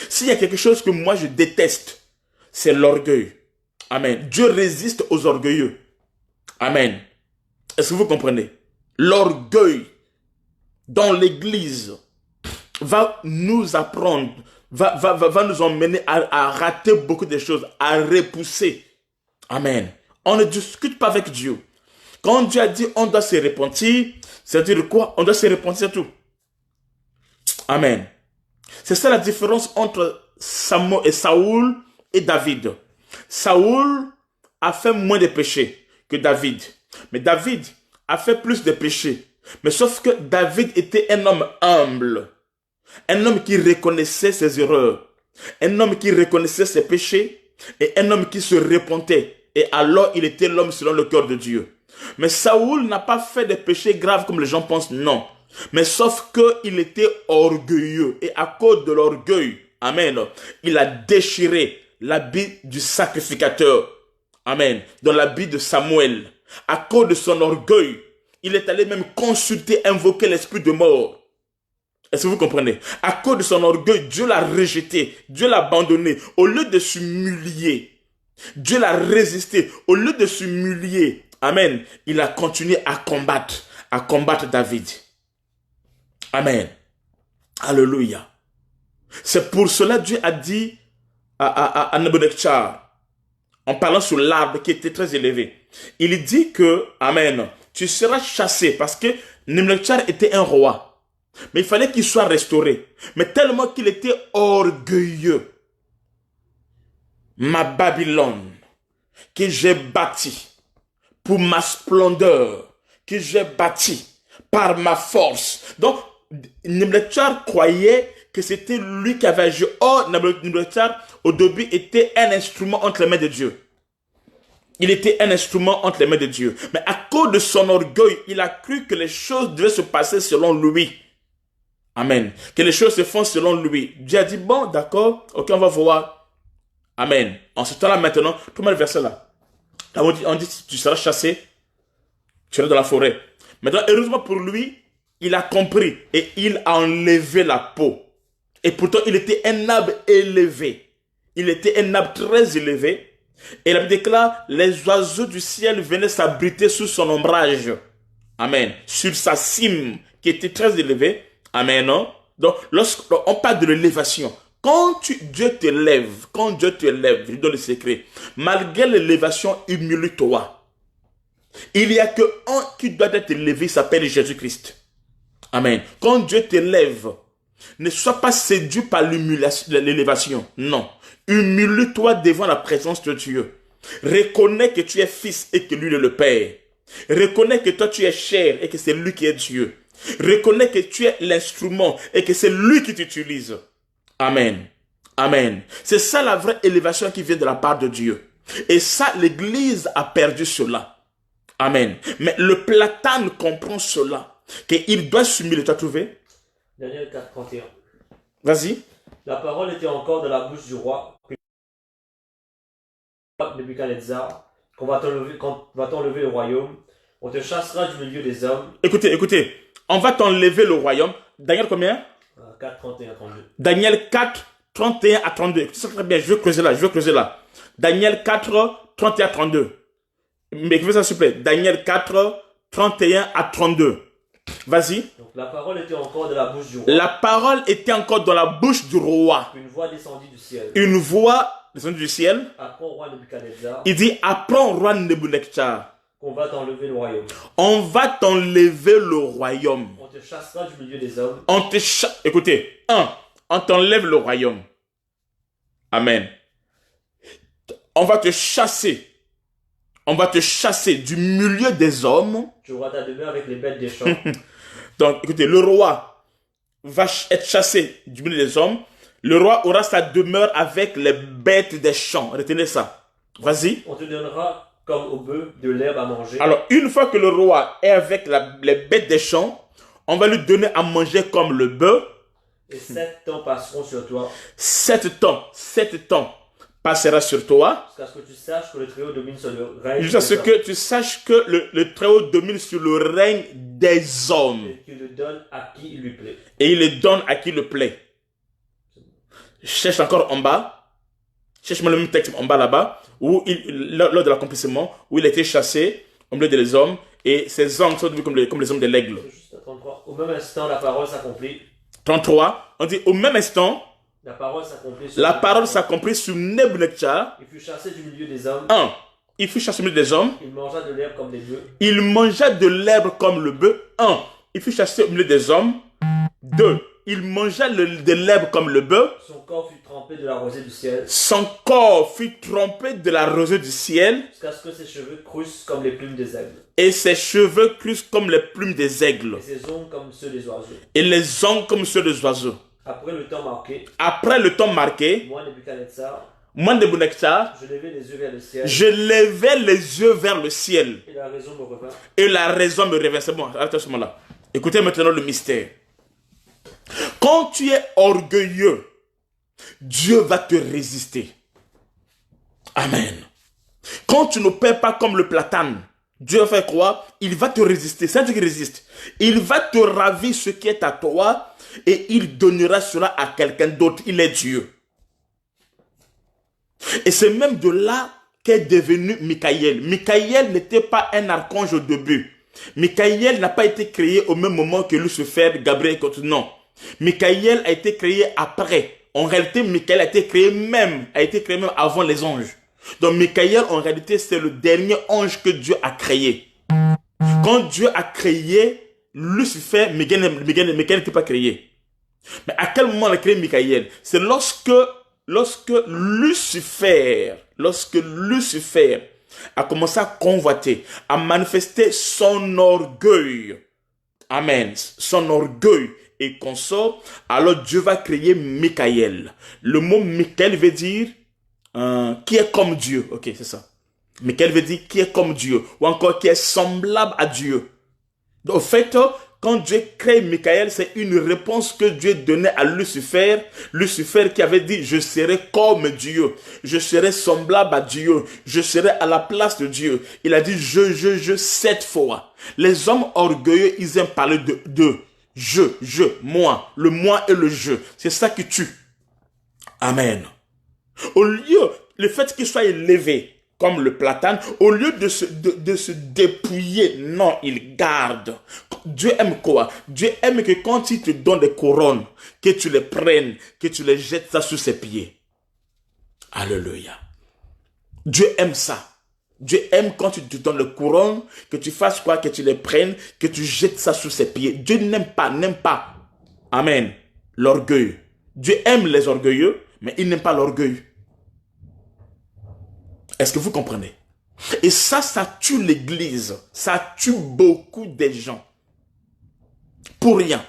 [SPEAKER 1] S'il y a quelque chose que moi je déteste, c'est l'orgueil. Amen. Dieu résiste aux orgueilleux. Amen. Est-ce que vous comprenez? L'orgueil dans l'église va nous apprendre, va nous emmener à rater beaucoup de choses, à repousser. Amen. On ne discute pas avec Dieu. Quand Dieu a dit on doit se repentir, c'est-à-dire quoi? On doit se repentir, c'est tout. Amen. C'est ça la différence entre Saoul et David. Saoul a fait moins de péchés que David. Mais David a fait plus de péchés. Mais sauf que David était un homme humble. Un homme qui reconnaissait ses erreurs. Un homme qui reconnaissait ses péchés. Et un homme qui se repentait. Et alors il était l'homme selon le cœur de Dieu. Mais Saoul n'a pas fait de péchés graves comme les gens pensent, non. Mais sauf qu'il était orgueilleux. Et à cause de l'orgueil, amen, il a déchiré l'habit du sacrificateur. Amen. Dans l'habit de Samuel. À cause de son orgueil, il est allé même consulter, invoquer l'esprit de mort. Est-ce que vous comprenez? À cause de son orgueil, Dieu l'a rejeté. Dieu l'a abandonné. Au lieu de s'humilier, Dieu l'a résisté. Au lieu de s'humilier, amen, il a continué à combattre David. Amen. Alléluia. C'est pour cela que Dieu a dit à Nebuchadnezzar, en parlant sur l'arbre qui était très élevé, il dit que, amen, tu seras chassé parce que Nebuchadnezzar était un roi. Mais il fallait qu'il soit restauré. Mais tellement qu'il était orgueilleux. Ma Babylone, que j'ai bâtie pour ma splendeur, que j'ai bâtie par ma force. Donc, Nebuchadnezzar croyait que c'était lui qui avait agi. Or, Nebuchadnezzar, au début, était un instrument entre les mains de Dieu. Il était un instrument entre les mains de Dieu. Mais à cause de son orgueil, il a cru que les choses devaient se passer selon lui. Amen. Que les choses se font selon lui. Dieu a dit, bon, d'accord, ok, on va voir. Amen. En ce temps-là, maintenant, tout le verset là. On dit, tu seras chassé, tu seras dans la forêt. Maintenant, heureusement pour lui, il a compris et il a enlevé la peau. Et pourtant, il était un arbre élevé. Il était un arbre très élevé. Et la Bible déclare, les oiseaux du ciel venaient s'abriter sous son ombrage. Amen. Sur sa cime qui était très élevée. Amen. Non? Donc, lorsqu'on parle de l'élévation, quand Dieu t'élève, je donne le secret, malgré l'élévation, humilie-toi. Il n'y a que un qui doit être élevé, il s'appelle Jésus-Christ. Amen. Quand Dieu t'élève, ne sois pas séduit par l'élévation. Non. Humilie-toi devant la présence de Dieu. Reconnais que tu es fils et que lui est le Père. Reconnais que toi tu es chair et que c'est lui qui est Dieu. Reconnais que tu es l'instrument et que c'est lui qui t'utilise. Amen. Amen. C'est ça la vraie élévation qui vient de la part de Dieu. Et ça, l'Église a perdu cela. Amen. Mais le platane comprend cela. Qu'il doit s'humilier. Tu as trouvé?
[SPEAKER 2] Daniel 4, 31.
[SPEAKER 1] Vas-y.
[SPEAKER 2] La parole était encore de la bouche du roi. Nebuchadnezzar, quand va-t-on lever le royaume? On te chassera du milieu des hommes.
[SPEAKER 1] Écoutez. On va t'enlever le royaume. Daniel combien?
[SPEAKER 2] 4, 31, 32.
[SPEAKER 1] Daniel 4, 31 à 32. C'est très bien. Je vais creuser là. Daniel 4, 31 à 32. Mais écrivez ça s'il vous plaît. Daniel 4, 31 à 32. Vas-y.
[SPEAKER 2] Donc la parole était encore de la bouche du roi.
[SPEAKER 1] La parole était encore dans la bouche du roi.
[SPEAKER 2] Une voix descendit du ciel.
[SPEAKER 1] Une voix descendue du ciel.
[SPEAKER 2] Apprends au roi Nebuchadnezzar
[SPEAKER 1] Il dit, apprends, roi Nebuchadnezzar.
[SPEAKER 2] qu'on va t'enlever le royaume.
[SPEAKER 1] On va t'enlever le royaume.
[SPEAKER 2] On te chassera du milieu des hommes.
[SPEAKER 1] Écoutez, on t'enlève le royaume. Amen. On va te chasser. On va te chasser du milieu des hommes.
[SPEAKER 2] Tu auras ta demeure avec les bêtes des champs.
[SPEAKER 1] Donc, écoutez, le roi va être chassé du milieu des hommes. Le roi aura sa demeure avec les bêtes des champs. Retenez ça. Vas-y.
[SPEAKER 2] On te donnera, comme au bœuf, de l'herbe à manger.
[SPEAKER 1] Alors, une fois que le roi est avec les bêtes des champs, on va lui donner à manger comme le bœuf.
[SPEAKER 2] Et 7 temps passeront sur toi.
[SPEAKER 1] 7 temps passera sur toi.
[SPEAKER 2] Jusqu'à ce que tu saches que le Très-Haut domine sur le règne.
[SPEAKER 1] Jusqu'à ce que tu saches que le Très-Haut domine sur le règne des hommes.
[SPEAKER 2] Et qu'il le donne à qui il lui plaît.
[SPEAKER 1] Et il le donne à qui le plaît. Cherche encore en bas. Cherche-moi le même texte en bas là-bas. Où lors de l'accomplissement, où il a été chassé au milieu des hommes. Et ces hommes sont devenus comme les hommes de l'aigle.
[SPEAKER 2] Juste à 33. Au même instant, la parole s'accomplit.
[SPEAKER 1] 33. On dit au même instant,
[SPEAKER 2] La parole s'accomplit.
[SPEAKER 1] la parole s'accomplit sur Nebuchadnezzar.
[SPEAKER 2] Il fut chassé du milieu des hommes.
[SPEAKER 1] 1. Il fut chassé au milieu des hommes.
[SPEAKER 2] Il mangea de l'herbe comme des bœufs.
[SPEAKER 1] Il mangea de l'herbe comme le bœuf. 1. Il fut chassé au milieu des hommes. 2. Il mangea de l'herbe comme le bœuf.
[SPEAKER 2] Son corps fut trempé de la rosée du ciel.
[SPEAKER 1] Son corps fut trempé de la rosée du ciel.
[SPEAKER 2] Jusqu'à ce que ses cheveux crussent comme les plumes des aigles.
[SPEAKER 1] Et ses cheveux crussent comme les plumes des aigles.
[SPEAKER 2] Et ses ongles comme ceux des oiseaux.
[SPEAKER 1] Et les ongles comme ceux des oiseaux.
[SPEAKER 2] Après le temps marqué,
[SPEAKER 1] Après le temps marqué,
[SPEAKER 2] moi, Nebuchadnezzar,
[SPEAKER 1] moi Nebuchadnezzar,
[SPEAKER 2] je levai les yeux vers le ciel.
[SPEAKER 1] je levai les yeux vers le ciel.
[SPEAKER 2] Et la raison me revint.
[SPEAKER 1] Et la raison me revint. C'est bon, arrêtez à ce moment-là. Écoutez maintenant le mystère. Quand tu es orgueilleux, Dieu va te résister. Amen. Quand tu ne paies pas comme le platane, Dieu va faire quoi? Il va te résister. C'est Dieu qui résiste. Il va te ravir ce qui est à toi et il donnera cela à quelqu'un d'autre. Il est Dieu. Et c'est même de là qu'est devenu Michaël. Michaël n'était pas un archange au début. Michaël n'a pas été créé au même moment que Lucifer, Gabriel, non. Michaël a été créé après. En réalité, Michaël a été créé même avant les anges. Donc Michaël, en réalité, c'est le dernier ange que Dieu a créé. Quand Dieu a créé Lucifer, Michaël n'était pas créé. Mais à quel moment il a créé Michaël? C'est lorsque Lucifer a commencé à convoiter, à manifester son orgueil. Amen. Son orgueil et consort, alors Dieu va créer Michaël. Le mot Michaël veut dire qui est comme Dieu. Ok, c'est ça. Michaël veut dire qui est comme Dieu, ou encore qui est semblable à Dieu. Donc, au fait, quand Dieu crée Michaël, c'est une réponse que Dieu donnait à Lucifer. Lucifer qui avait dit, je serai comme Dieu. Je serai semblable à Dieu. Je serai à la place de Dieu. Il a dit, je, 7 fois. Les hommes orgueilleux, ils aiment parler de je, moi. Le moi et le je. C'est ça qui tue. Amen. Au lieu, le fait qu'il soit élevé comme le platane, au lieu de se dépouiller, non, il garde. Dieu aime quoi? Dieu aime que quand il te donne des couronnes, que tu les prennes, que tu les jettes ça sous ses pieds. Alléluia. Dieu aime ça. Dieu aime quand tu te donnes le couronne, que tu fasses quoi? Que tu les prennes, que tu jettes ça sous ses pieds. Dieu n'aime pas. Amen. L'orgueil. Dieu aime les orgueilleux, mais il n'aime pas l'orgueil. Est-ce que vous comprenez? Et ça tue l'église. Ça tue beaucoup de gens. Pour rien.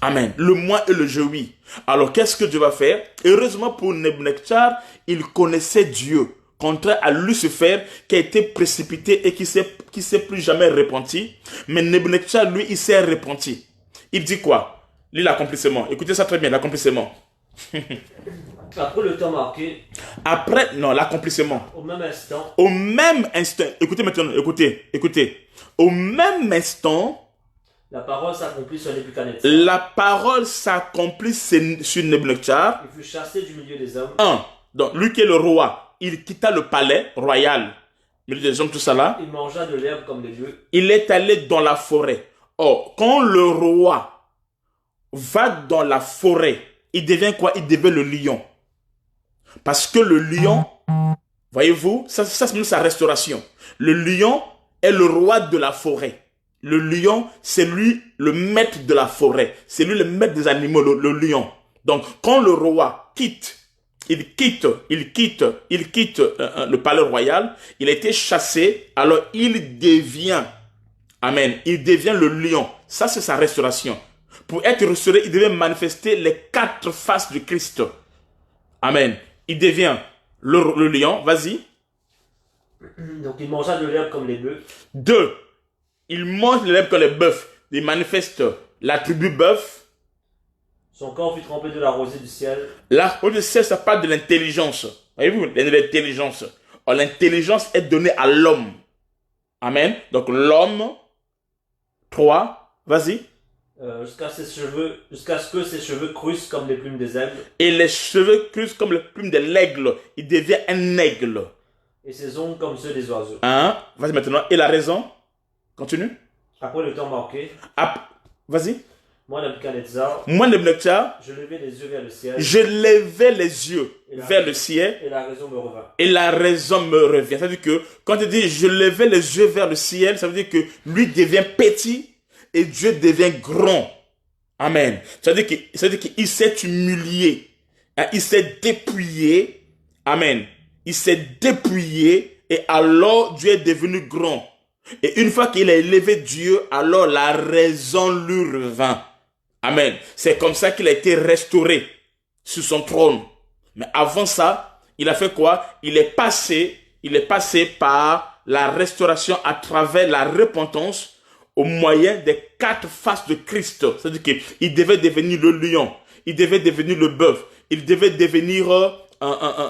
[SPEAKER 1] Amen. Le moi et le je, oui. Alors, qu'est-ce que Dieu va faire? Heureusement pour Nebuchadnezzar, il connaissait Dieu. Contraire à Lucifer, qui a été précipité et qui s'est plus jamais repenti. Mais Nebuchadnezzar, lui, il s'est repenti. Il dit quoi? Lis l'accomplissement. Écoutez ça très bien, l'accomplissement.
[SPEAKER 2] Après le temps marqué.
[SPEAKER 1] L'accomplissement.
[SPEAKER 2] Au même instant.
[SPEAKER 1] Au même instant. Écoutez maintenant, écoutez. Au même instant.
[SPEAKER 2] La parole s'accomplit sur Nebuchadnezzar.
[SPEAKER 1] La parole s'accomplit sur Nebuchadnezzar.
[SPEAKER 2] Il fut chassé du milieu des hommes.
[SPEAKER 1] 1. Donc, lui qui est le roi. il quitta le palais royal, milieu des hommes, tout ça là,
[SPEAKER 2] Il mangea de l'herbe comme les bœufs.
[SPEAKER 1] il est allé dans la forêt. Or, quand le roi va dans la forêt, il devient quoi? Il devient le lion. Parce que le lion, voyez-vous, ça c'est même sa restauration. Le lion est le roi de la forêt. Le lion, c'est lui le maître de la forêt. C'est lui le maître des animaux, le lion. Donc, quand le roi quitte le palais royal, il a été chassé, alors il devient, amen, il devient le lion. Ça, c'est sa restauration. Pour être restauré, il devait manifester les 4 faces du Christ. Amen. Il devient le lion, vas-y.
[SPEAKER 2] Donc il mangea de l'herbe comme les bœufs.
[SPEAKER 1] 2, il mange l'herbe comme les bœufs. Il manifeste l'attribut bœuf.
[SPEAKER 2] Son corps fut trempé de la rosée du ciel.
[SPEAKER 1] La rosée du ciel, ça parle de l'intelligence. Voyez-vous, l'intelligence. Or, l'intelligence est donnée à l'homme. Amen. Donc l'homme, 3, vas-y.
[SPEAKER 2] Jusqu'à ce que ses cheveux crussent comme les plumes des aigles.
[SPEAKER 1] Et les cheveux crussent comme les plumes de l'aigle. Il devient un aigle.
[SPEAKER 2] Et ses ongles comme ceux des oiseaux.
[SPEAKER 1] Vas-y maintenant. Et la raison? Continue.
[SPEAKER 2] Après le temps marqué,
[SPEAKER 1] Vas-y.
[SPEAKER 2] moi Nebuchadnezzar,
[SPEAKER 1] Je
[SPEAKER 2] levai les yeux vers le ciel.
[SPEAKER 1] Je levais les yeux vers le ciel.
[SPEAKER 2] Et la raison me revint.
[SPEAKER 1] Et la raison me revient. Ça veut dire que quand il dit je levais les yeux vers le ciel, ça veut dire que lui devient petit et Dieu devient grand. Amen. Ça veut dire qu'il s'est humilié. Il s'est dépouillé. Amen. Il s'est dépouillé et alors Dieu est devenu grand. Et une fois qu'il a élevé Dieu, alors la raison lui revint. Amen. C'est comme ça qu'il a été restauré sur son trône. Mais avant ça, il a fait quoi? Il est passé par la restauration à travers la repentance au moyen des 4 faces de Christ. C'est-à-dire qu'il devait devenir le lion, il devait devenir le bœuf, il devait devenir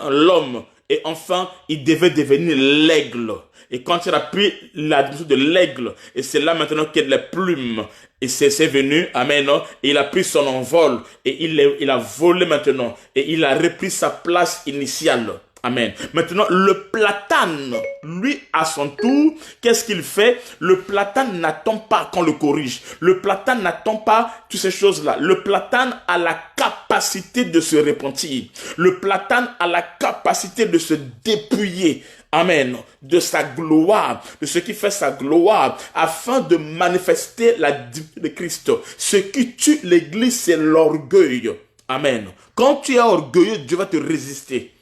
[SPEAKER 1] l'homme, et enfin, il devait devenir l'aigle. Et quand il a pris la dimension de l'aigle, et c'est là maintenant qu'il y a les plumes, et c'est venu, amen, et il a pris son envol, et il a volé maintenant, et il a repris sa place initiale. Amen. Maintenant, le platane, lui, à son tour, qu'est-ce qu'il fait? Le platane n'attend pas qu'on le corrige. Le platane n'attend pas toutes ces choses-là. Le platane a la capacité de se repentir. Le platane a la capacité de se dépouiller. Amen. De sa gloire, de ce qui fait sa gloire, afin de manifester la divinité de Christ. Ce qui tue l'église, c'est l'orgueil. Amen. Quand tu es orgueilleux, Dieu va te résister.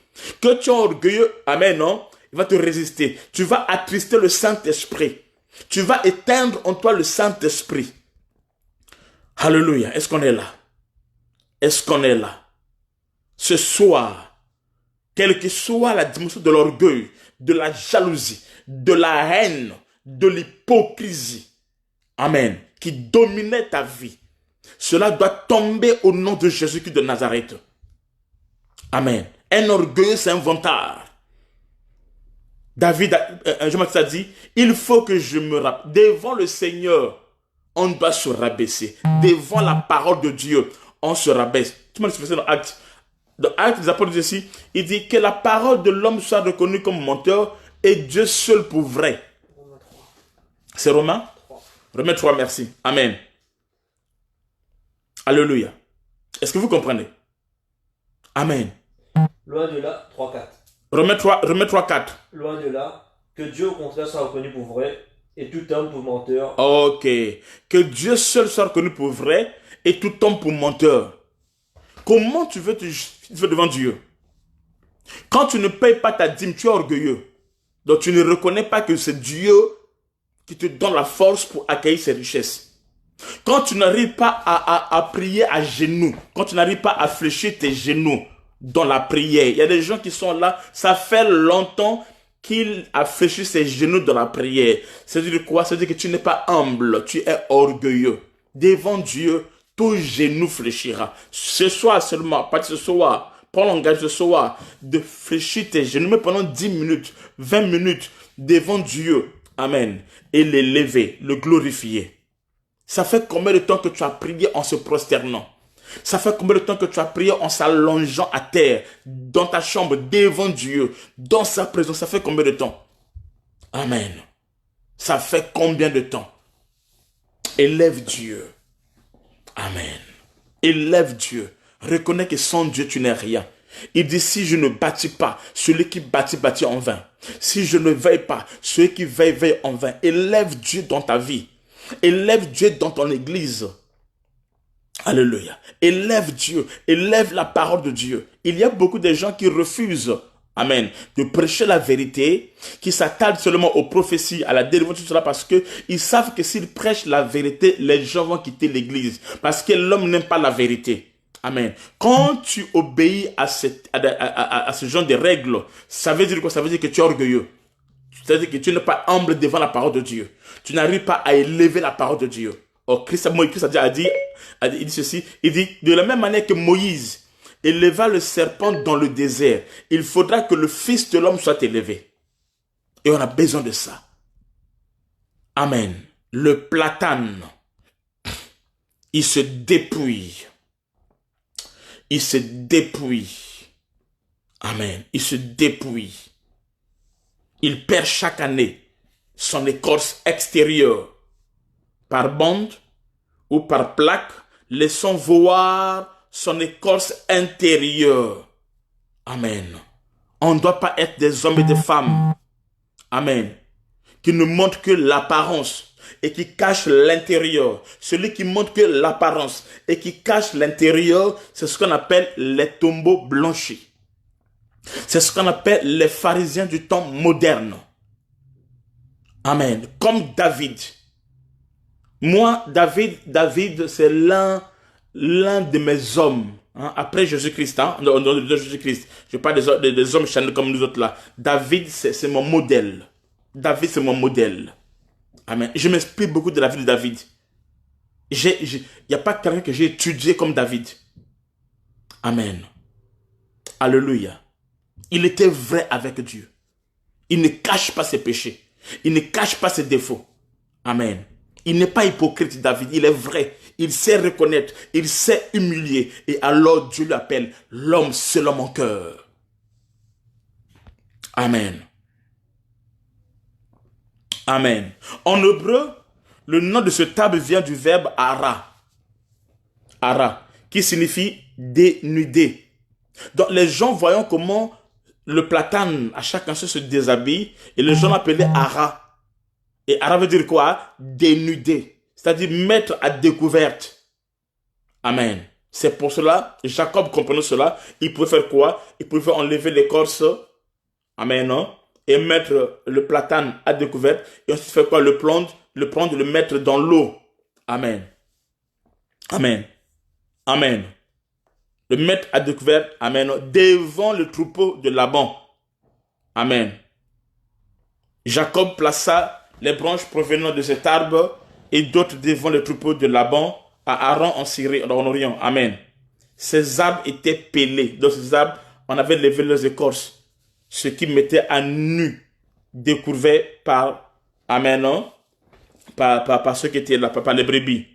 [SPEAKER 1] Que tu es orgueilleux, amen, non? Il va te résister. Tu vas attrister le Saint-Esprit. Tu vas éteindre en toi le Saint-Esprit. Alléluia. Est-ce qu'on est là? Est-ce qu'on est là? Ce soir, quelle que soit la dimension de l'orgueil, de la jalousie, de la haine, de l'hypocrisie, amen, qui dominait ta vie, cela doit tomber au nom de Jésus-Christ de Nazareth. Amen. Un orgueilleux, c'est un vantard. David, a dit, il faut que je me rappelle. Devant le Seigneur, on doit se rabaisser. Devant la parole de Dieu, on se rabaisse. Tout le monde se fait dans Actes. Dans Actes des Apôtres ici, il dit que la parole de l'homme soit reconnue comme menteur et Dieu seul pour vrai. C'est Romains 3. Romains 3, merci. Amen. Alléluia. Est-ce que vous comprenez? Amen.
[SPEAKER 2] Loin de là, 3-4.
[SPEAKER 1] Romains 3, 4.
[SPEAKER 2] Loin de là, que Dieu au contraire soit reconnu pour vrai et tout homme pour menteur.
[SPEAKER 1] Ok. Que Dieu seul soit reconnu pour vrai et tout homme pour menteur. Comment tu veux te justifier devant Dieu? Quand tu ne payes pas ta dîme, tu es orgueilleux. Donc tu ne reconnais pas que c'est Dieu qui te donne la force pour accueillir ses richesses. Quand tu n'arrives pas à prier à genoux, quand tu n'arrives pas à fléchir tes genoux dans la prière, il y a des gens qui sont là, ça fait longtemps qu'il a fléchi ses genoux dans la prière. C'est-à-dire quoi? C'est-à-dire que tu n'es pas humble, tu es orgueilleux. Devant Dieu, tout genou fléchira. Ce soir seulement, pas ce soir, prends l'engagement ce soir de fléchir tes genoux, mais pendant 10 minutes, 20 minutes, devant Dieu. Amen. Et l'élever, le glorifier. Ça fait combien de temps que tu as prié en se prosternant? Ça fait combien de temps que tu as prié en s'allongeant à terre, dans ta chambre, devant Dieu, dans sa présence? Ça fait combien de temps? Amen. Ça fait combien de temps? Élève Dieu. Amen. Élève Dieu. Reconnais que sans Dieu, tu n'es rien. Il dit, si je ne bâtis pas, celui qui bâtit, bâtit en vain. Si je ne veille pas, celui qui veille, veille en vain. Élève Dieu dans ta vie. Élève Dieu dans ton église. Alléluia. Élève Dieu. Élève la parole de Dieu. Il y a beaucoup de gens qui refusent, amen, de prêcher la vérité, qui s'attardent seulement aux prophéties, à la délivrance, tout cela, parce qu'ils savent que s'ils prêchent la vérité, les gens vont quitter l'église. Parce que l'homme n'aime pas la vérité. Amen. Quand tu obéis à ce genre de règles, ça veut dire quoi? Ça veut dire que tu es orgueilleux. C'est-à-dire que tu n'es pas humble devant la parole de Dieu. Tu n'arrives pas à élever la parole de Dieu. Oh, Christ a dit ceci. Il dit, de la même manière que Moïse éleva le serpent dans le désert, il faudra que le Fils de l'homme soit élevé. Et on a besoin de ça. Amen. Le platane, il se dépouille. Il se dépouille. Amen. Il se dépouille. Il perd chaque année son écorce extérieure par bande ou par plaque, laissant voir son écorce intérieure. Amen. On ne doit pas être des hommes et des femmes. Amen. Qui ne montrent que l'apparence et qui cachent l'intérieur. Celui qui montre que l'apparence et qui cache l'intérieur, c'est ce qu'on appelle les tombeaux blanchis. C'est ce qu'on appelle les pharisiens du temps moderne. Amen. Comme David. Moi, David, c'est l'un de mes hommes. Hein, après Jésus-Christ, hein, de Jésus-Christ. Je parle des hommes charnels comme nous autres là. David, c'est mon modèle. David, c'est mon modèle. Amen. Je m'inspire beaucoup de la vie de David. Il n'y a pas quelqu'un que j'ai étudié comme David. Amen. Alléluia. Il était vrai avec Dieu. Il ne cache pas ses péchés. Il ne cache pas ses défauts. Amen. Il n'est pas hypocrite, David. Il est vrai. Il sait reconnaître. Il sait humilier. Et alors Dieu l'appelle l'homme selon mon cœur. Amen. Amen. En hébreu, le nom de ce table vient du verbe ara. Ara, qui signifie dénuder. Donc les gens voyant comment le platane à chaque instant se déshabille, et les gens l'appelaient ara. Et ara veut dire quoi? Dénuder. C'est-à-dire mettre à découverte. Amen. C'est pour cela, Jacob comprenait cela, il pouvait faire quoi? Il pouvait enlever l'écorce. Amen, non? Et mettre le platane à découvert. Et ensuite faire quoi? Le prendre, le mettre dans l'eau. Amen. Amen. Amen. Le mettre à découvert. Amen. Devant le troupeau de Laban. Amen. Jacob plaça les branches provenant de cet arbre et d'autres devant le troupeau de Laban à Haran en Syrie, en Orient. Amen. Ces arbres étaient pelés. Dans ces arbres, on avait levé leurs écorces. Ce qui mettait à nu, découvert par, amen, non? Par ceux qui étaient là, par les brebis.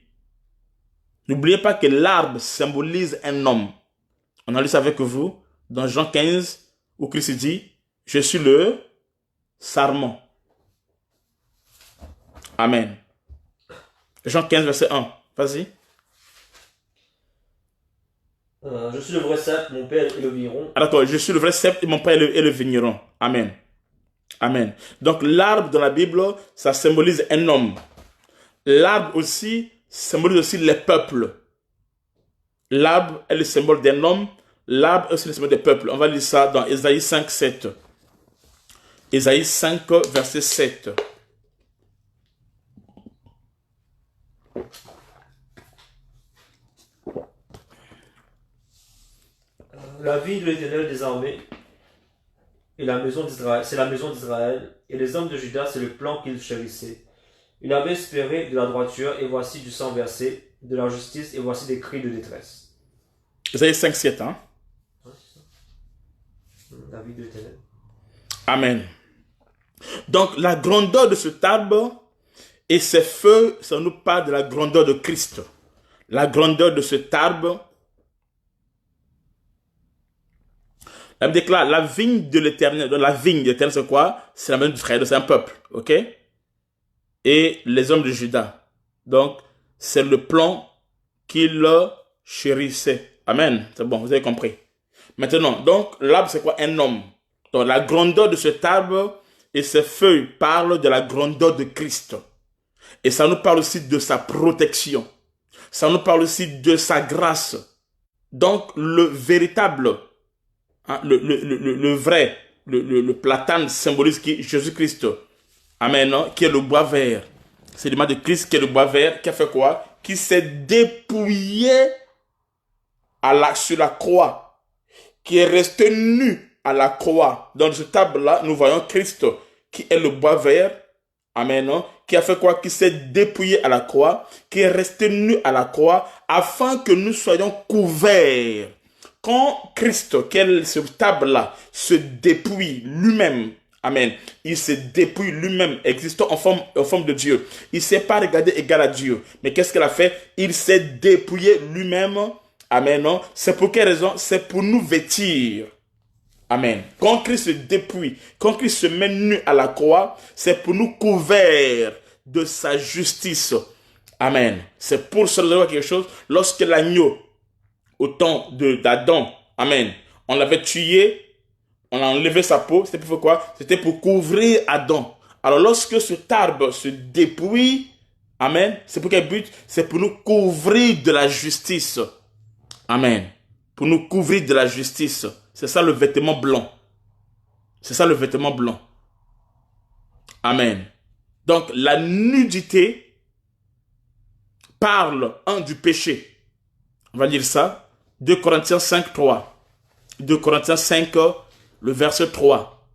[SPEAKER 1] N'oubliez pas que l'arbre symbolise un homme. On a lu ça avec vous dans Jean 15, où Christ dit, je suis le sarment. Amen. Jean 15, verset 1. Vas-y.
[SPEAKER 2] Je suis le vrai cep, mon père est le vigneron.
[SPEAKER 1] Ah, d'accord, je suis le vrai cep et mon père est le vigneron. Amen. Amen. Donc l'arbre dans la Bible, ça symbolise un homme. L'arbre aussi symbolise aussi les peuples. L'arbre est le symbole d'un homme. L'arbre est aussi le symbole des peuples. On va lire ça dans Ésaïe 5, 7. Ésaïe 5, verset 7.
[SPEAKER 2] La vie de l'Éternel des armées et la maison d'Israël, c'est la maison d'Israël, et les hommes de Juda, c'est le plan qu'ils chérissaient. Il avait espéré de la droiture, et voici du sang versé, de la justice, et voici des cris de détresse.
[SPEAKER 1] Ésaïe 5, 7, hein?
[SPEAKER 2] Ouais, c'est ça. La vie de l'Éternel.
[SPEAKER 1] Amen. Donc la grandeur de cet arbre et ses feux, ça nous parle de la grandeur de Christ. La grandeur de cet arbre La Bible déclare la vigne de l'Éternel. La vigne de l'Éternel, c'est quoi? C'est la maison du frère, c'est un peuple. Ok? Et les hommes de Juda. Donc, c'est le plan qu'il chérissait. Amen. C'est bon, vous avez compris. Maintenant, donc, l'arbre, c'est quoi? Un homme. Donc, la grandeur de cet arbre et ses feuilles parlent de la grandeur de Christ. Et ça nous parle aussi de sa protection. Ça nous parle aussi de sa grâce. Donc, le véritable, hein, le vrai, le platane symbolise Jésus-Christ. Amen. Hein, qui est le bois vert. C'est l'image de Christ qui est le bois vert. Qui a fait quoi? Qui s'est dépouillé sur la croix. Qui est resté nu à la croix. Dans ce table-là, nous voyons Christ qui est le bois vert. Amen. Hein, qui a fait quoi? Qui s'est dépouillé à la croix. Qui est resté nu à la croix. Afin que nous soyons couverts. Quand Christ, qui est ce table-là, se dépouille lui-même. Amen. Il se dépouille lui-même, existant en forme de Dieu. Il ne s'est pas regardé égal à Dieu. Mais qu'est-ce qu'il a fait? Il s'est dépouillé lui-même. Amen. C'est pour quelle raison? C'est pour nous vêtir. Amen. Quand Christ se dépouille, quand Christ se met nu à la croix, c'est pour nous couvrir de sa justice. Amen. C'est pour se réserver quelque chose. Lorsque l'agneau, au temps d'Adam, amen, on l'avait tué, on a enlevé sa peau, c'était pour quoi? C'était pour couvrir Adam. Alors lorsque cet arbre se dépouille, amen, c'est pour quel but? C'est pour nous couvrir de la justice. Amen. Pour nous couvrir de la justice. C'est ça le vêtement blanc. C'est ça le vêtement blanc. Amen. Donc la nudité parle, du péché. On va lire ça. 2 Corinthiens 5, 3. 2 Corinthiens 5, le verset 3.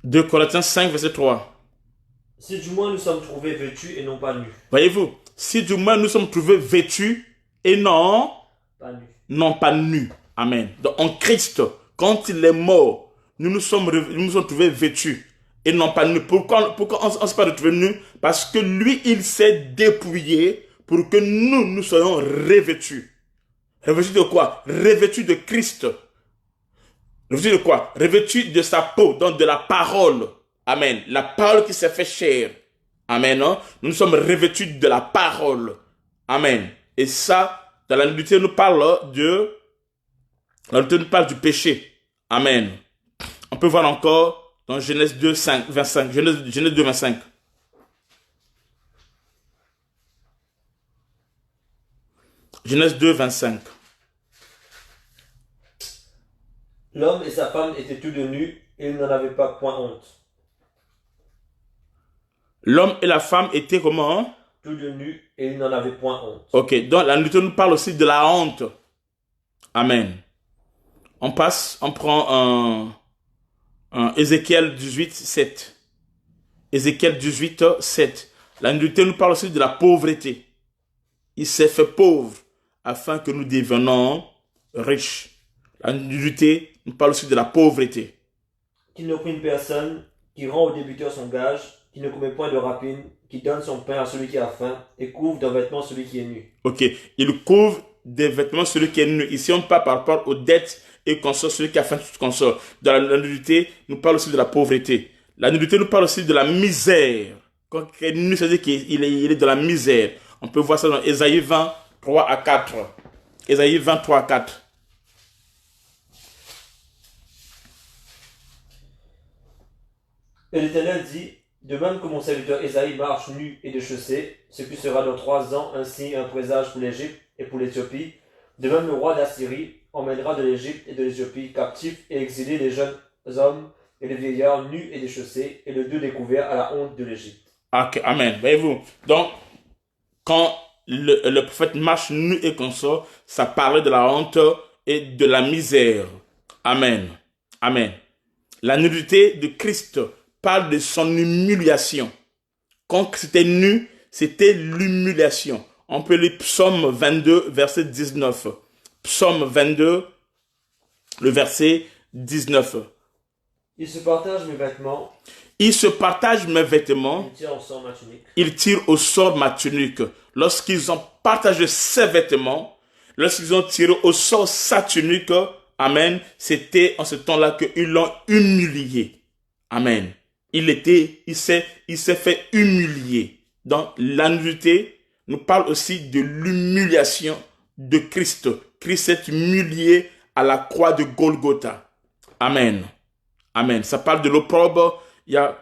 [SPEAKER 1] De Corinthiens 5, verset 3.
[SPEAKER 2] Si du moins nous sommes trouvés vêtus et non pas nus.
[SPEAKER 1] Voyez-vous, si du moins nous sommes trouvés vêtus et non pas nus. Amen. Donc en Christ, quand il est mort, nous nous sommes trouvés vêtus et non pas nus. Pourquoi on ne s'est pas retrouvé nus? Parce que lui, il s'est dépouillé pour que nous soyons revêtus. Revêtus de quoi? Revêtus de Christ. Revêtus de quoi? Revêtus de sa peau, donc de la parole. Amen. La parole qui s'est fait chair. Amen. Hein? Nous sommes revêtus de la parole. Amen. Et ça, dans la nudité, nous parle du péché. Amen. On peut voir encore dans Genèse 2, 25. Genèse 2, 25. Genèse 2, 25.
[SPEAKER 2] L'homme et sa femme étaient tous deux nus et ils n'en avaient pas point honte.
[SPEAKER 1] L'homme et la femme étaient comment?
[SPEAKER 2] Tous deux nus et ils n'en avaient point honte.
[SPEAKER 1] Ok, donc la nudité nous parle aussi de la honte. Amen. On prend un Ézéchiel 18, 7. Ézéchiel 18, 7. La nudité nous parle aussi de la pauvreté. Il s'est fait pauvre afin que nous devenions riches. La nudité nous parle aussi de la pauvreté.
[SPEAKER 2] Qu'il n'opprime personne, qui rend au débiteur son gage, qui ne commet point de rapine, qui donne son pain à celui qui a faim, et couvre d'un vêtement celui qui est nu.
[SPEAKER 1] Ok, il couvre des vêtements celui qui est nu. Ici, on parle par rapport aux dettes et consort celui qui a faim, tout consort. Dans la nudité, nous parle aussi de la pauvreté. La nudité nous parle aussi de la misère. Quand il est nu, c'est-à-dire qu'il est dans la misère. On peut voir ça dans Ésaïe 20, 3 à 4. Ésaïe 20, 3 à 4.
[SPEAKER 2] Et l'Éternel dit, de même que mon serviteur Ésaïe marche nu et déchaussé, ce qui sera dans 3 ans ainsi un présage pour l'Égypte et pour l'Éthiopie, de même le roi d'Assyrie emmènera de l'Égypte et de l'Éthiopie captifs et exilés les jeunes hommes et les vieillards nus et déchaussés, et le deux découverts à la honte de l'Égypte.
[SPEAKER 1] Ok, amen. Voyez-vous, donc, quand le prophète marche nu et consort, ça parlait de la honte et de la misère. Amen. Amen. La nudité de Christ parle de son humiliation. Quand c'était nu, c'était l'humiliation. On peut lire Psaume 22, verset 19. Psaume 22, le verset 19.
[SPEAKER 2] Il se partage mes vêtements.
[SPEAKER 1] Il se partage mes vêtements.
[SPEAKER 2] Il tire au sort ma tunique.
[SPEAKER 1] Il tire au sort ma tunique. lorsqu'ils ont partagé ses vêtements, lorsqu'ils ont tiré au sort sa tunique, amen, c'était en ce temps-là qu'ils l'ont humilié. Amen. Il s'est fait humilier. Donc, la nudité nous parle aussi de l'humiliation de Christ. Christ s'est humilié à la croix de Golgotha. Amen. Amen. Ça parle de l'opprobre. Il y a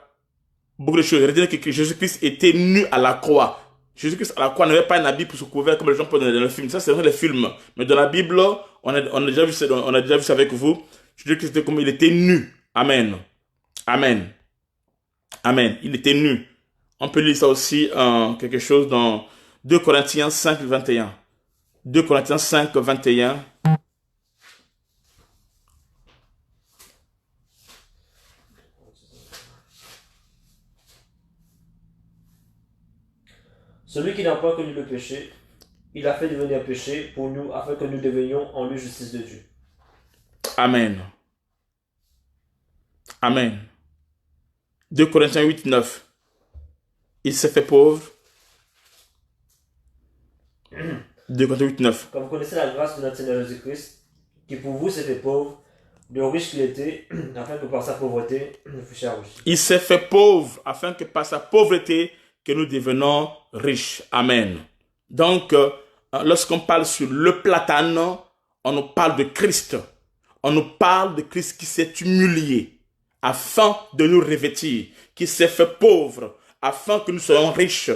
[SPEAKER 1] beaucoup de choses. Retenez que Jésus-Christ était nu à la croix. Jésus-Christ à la croix n'avait pas un habit pour se couvrir comme les gens peuvent dans le film. Ça, c'est dans les films. Mais dans la Bible, on a déjà vu ça avec vous. Jésus-Christ était comme il était nu. Amen. Amen. Amen. Il était nu. On peut lire ça aussi, quelque chose dans 2 Corinthiens 5, 21. 2 Corinthiens 5, 21.
[SPEAKER 2] Celui qui n'a pas connu le péché, il a fait devenir péché pour nous, afin que nous devenions en lui justice de Dieu.
[SPEAKER 1] Amen. Amen. 2 Corinthiens 8, 9. Il s'est fait pauvre. 2 Corinthiens 8, 9.
[SPEAKER 2] Quand vous connaissez la grâce de notre Seigneur Jésus-Christ, qui pour vous s'est fait pauvre, de riche qu'il était, afin que par sa pauvreté, nous fussions riches.
[SPEAKER 1] Il s'est fait pauvre afin que par sa pauvreté, que nous devenons riches. Amen. Donc, lorsqu'on parle sur le platane, on nous parle de Christ. On nous parle de Christ qui s'est humilié afin de nous revêtir, qui s'est fait pauvre afin que nous soyons riches.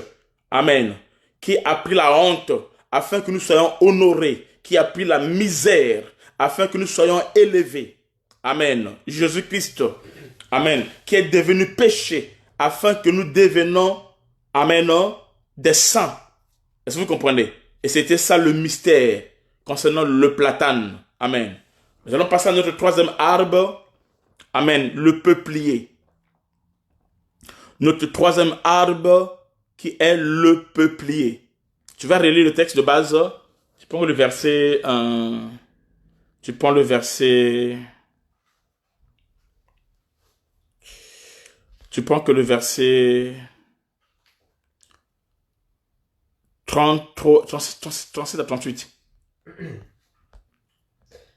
[SPEAKER 1] Amen. Qui a pris la honte afin que nous soyons honorés, qui a pris la misère afin que nous soyons élevés. Amen. Jésus-Christ, amen, qui est devenu péché afin que nous devenions, amen, des saints. Est-ce que vous comprenez? Et c'était ça le mystère concernant le platane. Amen. Nous allons passer à notre troisième arbre. Amen. Le peuplier. Notre troisième arbre qui est le peuplier. Tu vas relire le texte de base. Tu prends le verset. Tu prends le verset. Tu prends que le verset 37 à 38.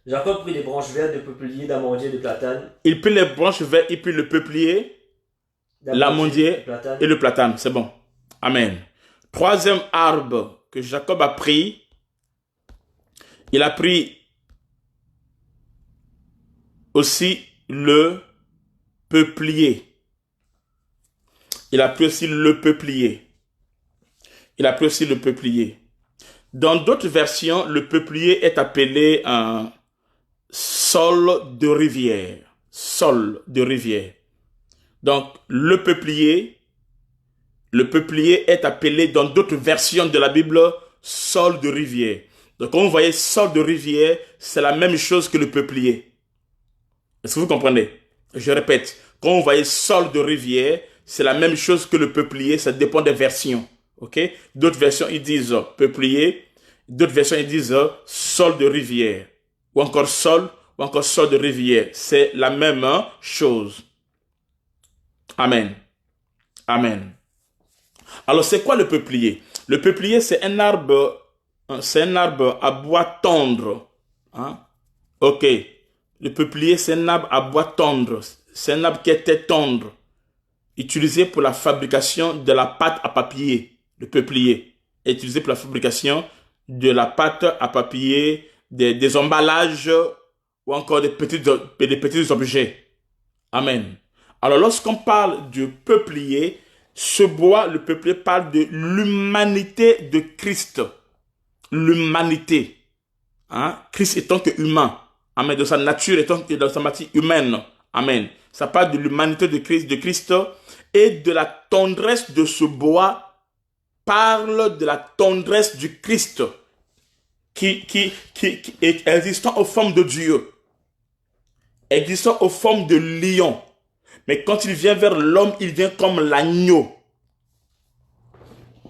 [SPEAKER 2] Jacob prit les branches vertes de peuplier, d'amandier, de platane.
[SPEAKER 1] Il prit les branches vertes, il prit le peuplier, l'amandier et le platane. C'est bon. Amen. Troisième arbre que Jacob a pris, il a pris aussi le peuplier. Il a pris aussi le peuplier. Il a pris aussi le peuplier. Dans d'autres versions, le peuplier est appelé un sol de rivière. Sol de rivière. Donc, le peuplier est appelé dans d'autres versions de la Bible sol de rivière. Donc, quand vous voyez sol de rivière, c'est la même chose que le peuplier. Est-ce que vous comprenez? Je répète, quand vous voyez sol de rivière, c'est la même chose que le peuplier, ça dépend des versions. Ok? D'autres versions, ils disent peuplier, d'autres versions, ils disent sol de rivière, ou encore sol de rivière. C'est la même chose. Amen. Amen. Alors, c'est quoi le peuplier? Le peuplier, c'est un arbre à bois tendre. Hein? Ok. Le peuplier, c'est un arbre à bois tendre. C'est un arbre qui était tendre, utilisé pour la fabrication de la pâte à papier. Le peuplier est utilisé pour la fabrication de la pâte à papier, des emballages ou encore des petits objets. Amen. Alors, lorsqu'on parle du peuplier, ce bois, le peuplier, parle de l'humanité de Christ. L'humanité. Hein? Christ étant que humain. Amen. De sa nature étant que dans sa matière humaine. Amen. Ça parle de l'humanité de Christ et de la tendresse de ce bois parle de la tendresse du Christ qui est existant aux formes de Dieu, existant aux formes de lion. Mais quand il vient vers l'homme, il vient comme l'agneau.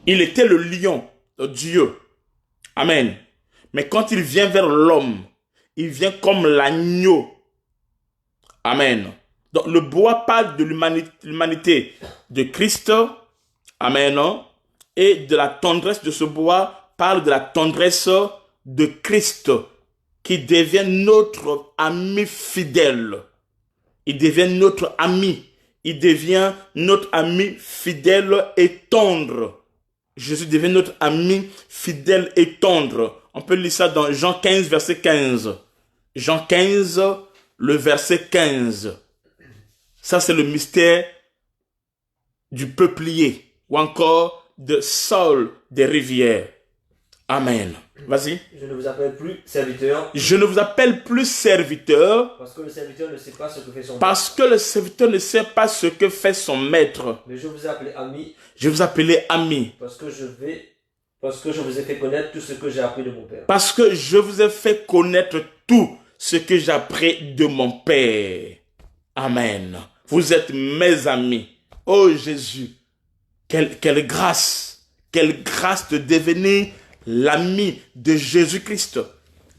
[SPEAKER 1] Il était le lion de Dieu. Amen. Mais quand il vient vers l'homme, il vient comme l'agneau. Amen. Donc le bois parle de l'humanité de Christ. Amen. Et de la tendresse de ce bois parle de la tendresse de Christ qui devient notre ami fidèle. Il devient notre ami. Il devient notre ami fidèle et tendre. Jésus devient notre ami fidèle et tendre. On peut lire ça dans Jean 15, verset 15. Jean 15, le verset 15. Ça, c'est le mystère du peuplier ou encore de Saul des rivières. Amen. Vas-y.
[SPEAKER 2] Je ne vous appelle plus serviteur.
[SPEAKER 1] Je ne vous appelle plus serviteur.
[SPEAKER 2] Parce que le serviteur ne sait pas ce que fait son maître.
[SPEAKER 1] Parce que le serviteur ne sait pas ce que fait son maître.
[SPEAKER 2] Mais je vous ai appelé ami.
[SPEAKER 1] Je vous appelais ami.
[SPEAKER 2] Parce que je vous ai fait connaître tout ce que j'ai appris de mon Père.
[SPEAKER 1] Parce que je vous ai fait connaître tout ce que j'ai appris de mon Père. Amen. Vous êtes mes amis. Oh Jésus, quelle grâce de devenir l'ami de Jésus-Christ.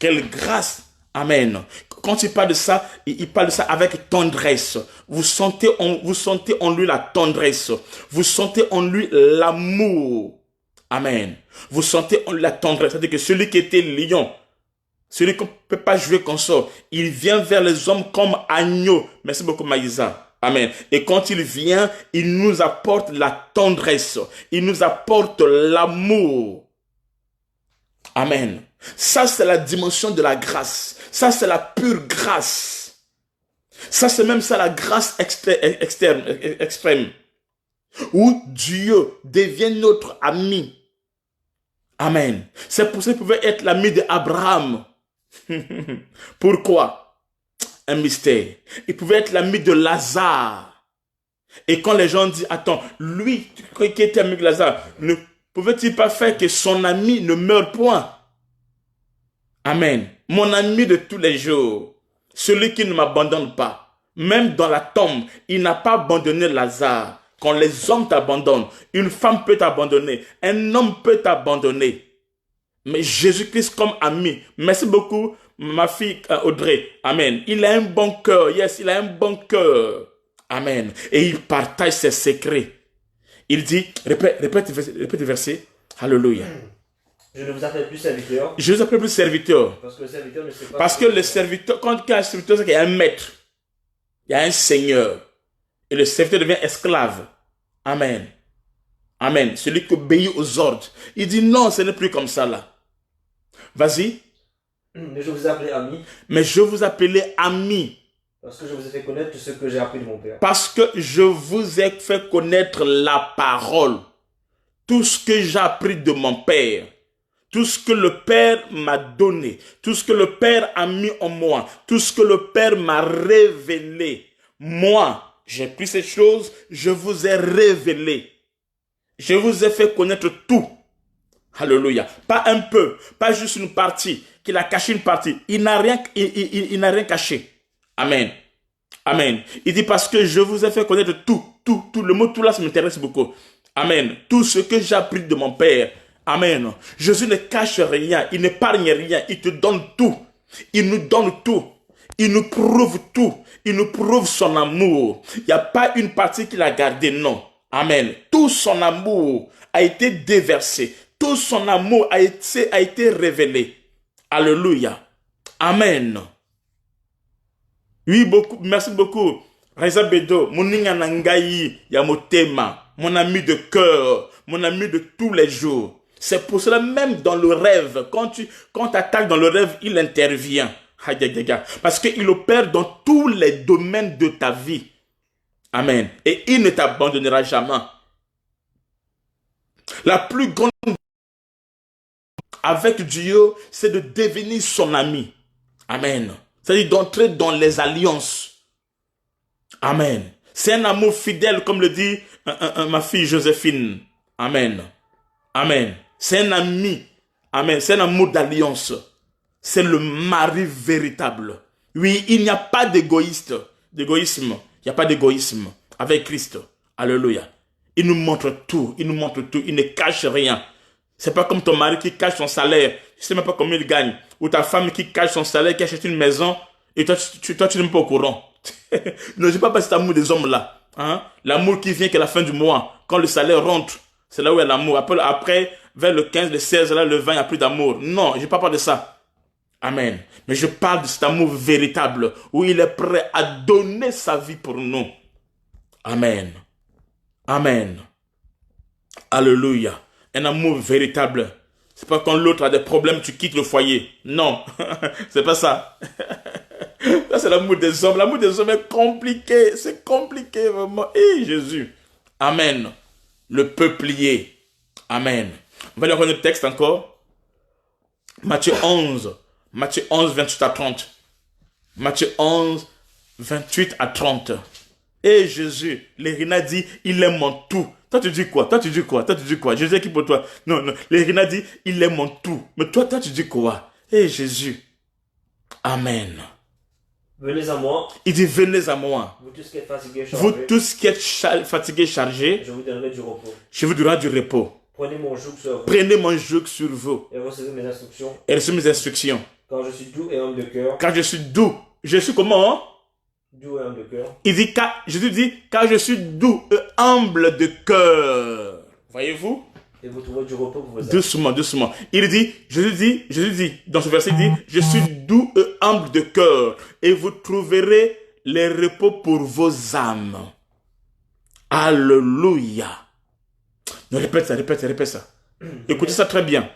[SPEAKER 1] Quelle grâce. Amen. Quand il parle de ça, il parle de ça avec tendresse. Vous sentez en lui la tendresse. Vous sentez en lui l'amour. Amen. Vous sentez en lui la tendresse. C'est-à-dire que celui qui était lion, celui qu'on ne peut pas jouer consort, il vient vers les hommes comme agneau. Merci beaucoup, Maïsa. Amen. Et quand il vient, il nous apporte la tendresse. Il nous apporte l'amour. Amen. Ça, c'est la dimension de la grâce. Ça, c'est la pure grâce. Ça, c'est même ça la grâce extrême. Où Dieu devient notre ami. Amen. C'est pour ça qu'il pouvait être l'ami d'Abraham. Pourquoi? Un mystère. Il pouvait être l'ami de Lazare. Et quand les gens disent, attends, lui qui était ami de Lazare, ne pouvait-il pas faire que son ami ne meure point? Amen. Mon ami de tous les jours, celui qui ne m'abandonne pas, même dans la tombe, il n'a pas abandonné Lazare. Quand les hommes t'abandonnent, une femme peut t'abandonner, un homme peut t'abandonner. Mais Jésus-Christ comme ami, merci beaucoup, ma fille Audrey. Amen. Il a un bon cœur. Yes, il a un bon cœur. Amen. Et il partage ses secrets. Il dit, répète le verset. Alléluia.
[SPEAKER 2] Je ne vous appelle plus serviteur.
[SPEAKER 1] Je ne vous appelle plus serviteur.
[SPEAKER 2] Parce que le serviteur ne sait pas.
[SPEAKER 1] Parce que le serviteur, quand il y a un serviteur, c'est qu'il y a un maître. Il y a un seigneur. Et le serviteur devient esclave. Amen. Amen. Celui qui obéit aux ordres. Il dit non, ce n'est plus comme ça là. Vas-y.
[SPEAKER 2] Mais je vous appelais ami.
[SPEAKER 1] Mais je vous appelais ami.
[SPEAKER 2] Parce que je vous ai fait connaître tout ce que j'ai appris de mon Père.
[SPEAKER 1] Parce que je vous ai fait connaître la parole. Tout ce que j'ai appris de mon Père. Tout ce que le Père m'a donné. Tout ce que le Père a mis en moi. Tout ce que le Père m'a révélé. Moi, j'ai pris ces choses, je vous ai révélé. Je vous ai fait connaître tout. Alléluia. Pas un peu, pas juste une partie, qu'il a caché une partie. Il n'a rien caché. Amen. Amen. Il dit parce que je vous ai fait connaître tout. Le mot tout là, ça m'intéresse beaucoup. Amen. Tout ce que j'ai appris de mon Père. Amen. Jésus ne cache rien, il n'épargne rien, il te donne tout. Il nous donne tout. Il nous prouve tout. Il nous prouve son amour. Il n'y a pas une partie qu'il a gardée, non. Amen. Tout son amour a été déversé. Tout son amour a été révélé. Alléluia. Amen. Oui, beaucoup. Merci beaucoup. Reza Bedo, mon nangayi yamotema, mon ami de cœur, mon ami de tous les jours. C'est pour cela, même dans le rêve, quand tu attaques dans le rêve, il intervient. Parce qu'il opère dans tous les domaines de ta vie. Amen. Et il ne t'abandonnera jamais. La plus grande avec Dieu, c'est de devenir son ami. Amen. C'est-à-dire d'entrer dans les alliances. Amen. C'est un amour fidèle, comme le dit ma fille Joséphine. Amen. Amen. C'est un ami. Amen. C'est un amour d'alliance. C'est le mari véritable. Oui, il n'y a pas d'égoïsme. Il n'y a pas d'égoïsme avec Christ. Alléluia. Il nous montre tout. Il nous montre tout. Il ne cache rien. C'est pas comme ton mari qui cache son salaire. Tu ne sais même pas combien il gagne. Ou ta femme qui cache son salaire, qui achète une maison. Et toi, tu n'es même pas au courant. Ne sais pas cet amour des hommes là. Hein? L'amour qui vient qu'à la fin du mois. Quand le salaire rentre. C'est là où il y a l'amour. Après, vers le 15, le 16, là, le 20, il n'y a plus d'amour. Non, je ne parle pas de ça. Amen. Mais je parle de cet amour véritable, où il est prêt à donner sa vie pour nous. Amen. Amen. Alléluia. Un amour véritable. C'est pas quand l'autre a des problèmes, tu quittes le foyer. Non. C'est pas ça. Ça, c'est l'amour des hommes. L'amour des hommes est compliqué. C'est compliqué, vraiment. Et Jésus. Amen. Le peuplier. Amen. On va lire encore le texte encore. Matthieu 11. Matthieu 11, 28 à 30. Matthieu 11, 28 à 30. Et Jésus, l'Érina dit, il est mon tout. Toi, tu dis quoi? Toi, tu dis quoi? Toi, tu dis quoi? Jésus est qui pour toi? Non, non. L'Érina dit, il est mon tout. Mais toi, tu dis quoi? Et Jésus. Amen.
[SPEAKER 2] Venez à moi.
[SPEAKER 1] Il dit, venez à moi.
[SPEAKER 2] Vous tous qui êtes fatigués, chargés.
[SPEAKER 1] Vous tous qui êtes fatigués, chargés.
[SPEAKER 2] Je vous donnerai du repos.
[SPEAKER 1] Je vous donnerai du repos.
[SPEAKER 2] Prenez mon joug sur vous.
[SPEAKER 1] Prenez mon joug sur vous.
[SPEAKER 2] Et recevez mes instructions.
[SPEAKER 1] Et recevez mes instructions.
[SPEAKER 2] Car je suis doux et humble de cœur.
[SPEAKER 1] Car je suis doux. Je suis comment? Hein?
[SPEAKER 2] Doux et humble de cœur.
[SPEAKER 1] Il dit, Jésus dit, car je suis doux et humble de cœur. Voyez-vous?
[SPEAKER 2] Et vous trouverez du repos pour vos âmes.
[SPEAKER 1] Doucement, doucement. Il dit, Jésus dit, dans ce verset, il dit, je suis doux et humble de cœur, et vous trouverez les repos pour vos âmes. Alléluia. Non, répète ça. Écoutez ça très bien.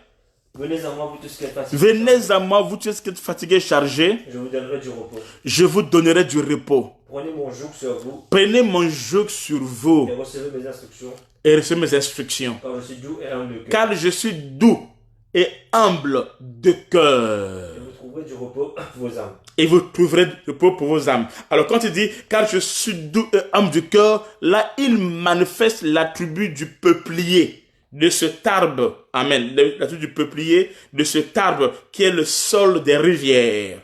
[SPEAKER 2] Venez à moi, vous tous qui êtes fatigués.
[SPEAKER 1] Venez à moi, vous tous qui êtes fatigués, chargés.
[SPEAKER 2] Je vous donnerai du repos.
[SPEAKER 1] Je vous donnerai du repos.
[SPEAKER 2] Prenez mon joug sur vous.
[SPEAKER 1] Prenez mon joug sur vous.
[SPEAKER 2] Et recevez mes instructions.
[SPEAKER 1] Et recevez mes instructions.
[SPEAKER 2] Car je suis doux et humble de cœur.
[SPEAKER 1] Car je suis doux et humble de cœur.
[SPEAKER 2] Et vous trouverez du repos pour vos âmes.
[SPEAKER 1] Et vous trouverez du repos pour vos âmes. Alors quand il dit, car je suis doux et humble du cœur, là il manifeste l'attribut du peuplier. De cet arbre, amen, l'attribut du peuplier, de cet arbre qui est le sol des rivières.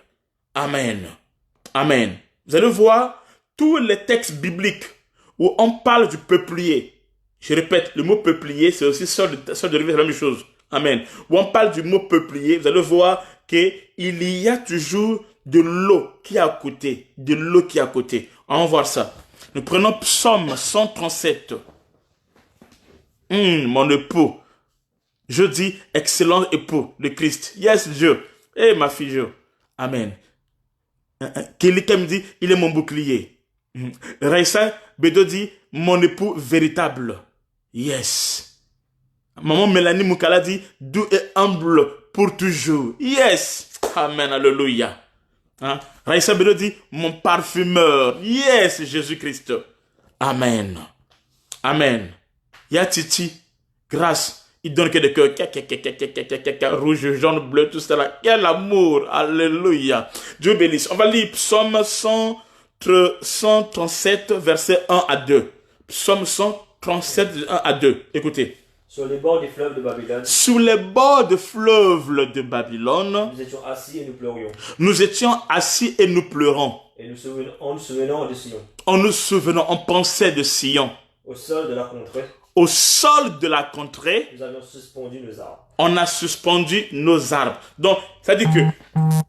[SPEAKER 1] Amen. Amen. Vous allez voir tous les textes bibliques où on parle du peuplier. Je répète, le mot peuplier, c'est aussi sol de rivière, c'est la même chose. Amen. Où on parle du mot peuplier, vous allez voir qu'il y a toujours de l'eau qui est à côté. De l'eau qui est à côté. On va voir ça. Nous prenons Psaume 137. Mon époux. Je dis excellent époux de Christ. Yes, Dieu. Eh, ma fille, Dieu. Amen. Quelqu'un me dit, il est mon bouclier. Raissa Bedo dit, mon époux véritable. Yes. Maman Mélanie Moukala dit, doux et humble pour toujours. Yes. Amen. Alléluia. Raissa Bedo dit, mon parfumeur. Yes, Jésus-Christ. Amen. Amen. Ya Titi, grâce, il donne que des cœurs, rouge, jaune, bleu, tout cela. Quel amour, alléluia. Dieu bénisse. On va lire Psaume 137, versets 1 à 2. Psaume 137, 1 à 2. Écoutez.
[SPEAKER 2] Sur les bords des fleuves de Babylone.
[SPEAKER 1] Sous les bords des fleuves de Babylone.
[SPEAKER 2] Nous étions assis et nous pleurions.
[SPEAKER 1] Nous étions assis et nous pleurons.
[SPEAKER 2] Et en nous souvenant de Sion.
[SPEAKER 1] En nous souvenant, on pensait de Sion.
[SPEAKER 2] Au sol de la contrée.
[SPEAKER 1] Au sol de la contrée,
[SPEAKER 2] nous avions suspendu nos arbres.
[SPEAKER 1] On a suspendu nos arbres. Donc, ça dit que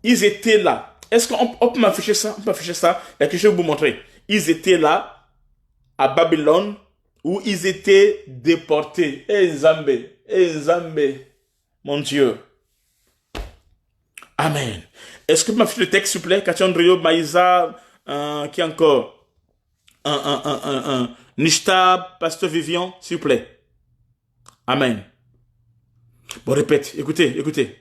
[SPEAKER 1] ils étaient là. Est-ce qu'on peut m'afficher ça? On peut afficher ça. Il y a quelque chose à vous montrer. Ils étaient là, à Babylone, où ils étaient déportés. Zambé, mon Dieu. Amen. Est-ce que vous m'affichez le texte, s'il vous plaît? Kachandrio, Maïsa, qui encore? Nishta, Pasteur Vivian, s'il vous plaît. Amen. Bon, répète. Écoutez.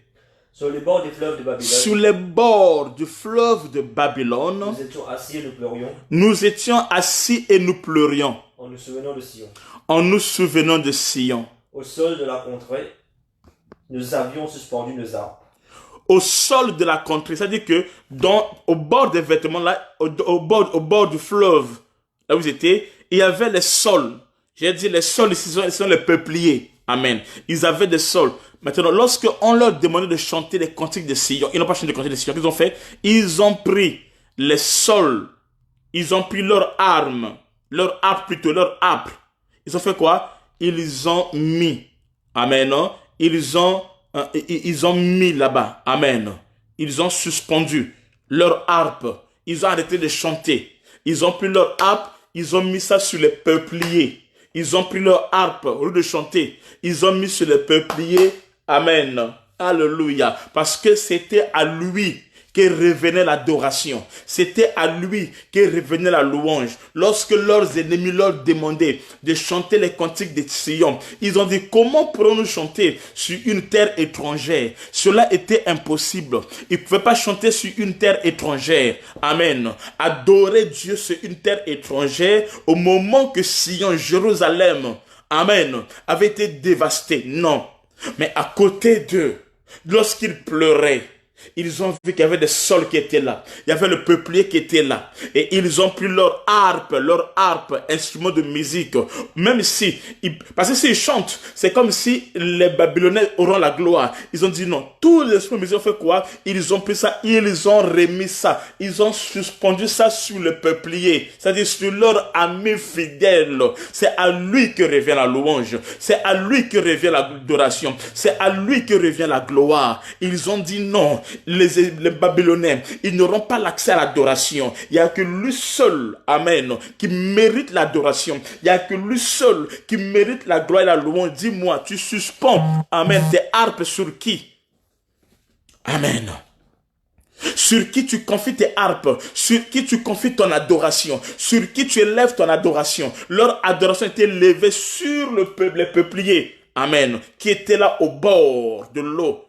[SPEAKER 2] Sur les bords des fleuves de Babylone.
[SPEAKER 1] Sous les bords du fleuve de Babylone.
[SPEAKER 2] Nous étions assis et nous pleurions.
[SPEAKER 1] Nous étions assis et nous pleurions.
[SPEAKER 2] En nous souvenant de Sion.
[SPEAKER 1] En nous souvenant de Sion.
[SPEAKER 2] Au sol de la contrée, nous avions suspendu nos arbres.
[SPEAKER 1] Au sol de la contrée, c'est-à-dire que au bord des vêtements, là, au bord du fleuve, là où ils étaient, il y avait les sols. J'ai dit les sols ici sont les peupliers. Amen. Ils avaient des sols. Maintenant, lorsqu'on leur demandait de chanter les cantiques de Sion, ils n'ont pas chanté les cantiques de Sion. Qu'est-ce qu'ils ont fait? Ils ont pris les sols. Ils ont pris leurs armes. Leur arbre. Ils ont fait quoi? Ils ont mis. Amen. Ils ont mis là-bas. Amen. Ils ont suspendu leur harpe. Ils ont arrêté de chanter. Ils ont pris leur harpe. Ils ont mis ça sur les peupliers. Ils ont pris leur harpe, au lieu de chanter, ils ont mis sur les peupliers. Amen. Alléluia. Parce que c'était à lui que revenait l'adoration. C'était à lui que revenait la louange. Lorsque leurs ennemis leur demandaient de chanter les cantiques de Sion, ils ont dit, comment pourrons-nous chanter sur une terre étrangère? Cela était impossible. Ils ne pouvaient pas chanter sur une terre étrangère. Amen. Adorer Dieu sur une terre étrangère au moment que Sion, Jérusalem, amen, avait été dévasté. Non. Mais à côté d'eux, lorsqu'ils pleuraient, ils ont vu qu'il y avait des sols qui étaient là. Il y avait le peuplier qui était là. Et ils ont pris leur harpe, instrument de musique. Même si, parce que s'ils chantent, c'est comme si les Babyloniens auront la gloire. Ils ont dit non. Tous les instruments de musique ont fait quoi? Ils ont pris ça, ils ont remis ça. Ils ont suspendu ça sur le peuplier. C'est-à-dire sur leur ami fidèle. C'est à lui que revient la louange. C'est à lui que revient l'adoration. C'est à lui que revient la gloire. Ils ont dit non. Les Babyloniens, ils n'auront pas l'accès à l'adoration. Il n'y a que lui seul, amen, qui mérite l'adoration. Il n'y a que lui seul qui mérite la gloire et la louange. Dis-moi, tu suspends, amen, tes harpes sur qui? Amen. Sur qui tu confies tes harpes, sur qui tu confies ton adoration, sur qui tu élèves ton adoration. Leur adoration était levée sur les peupliers, amen, qui étaient là au bord de l'eau.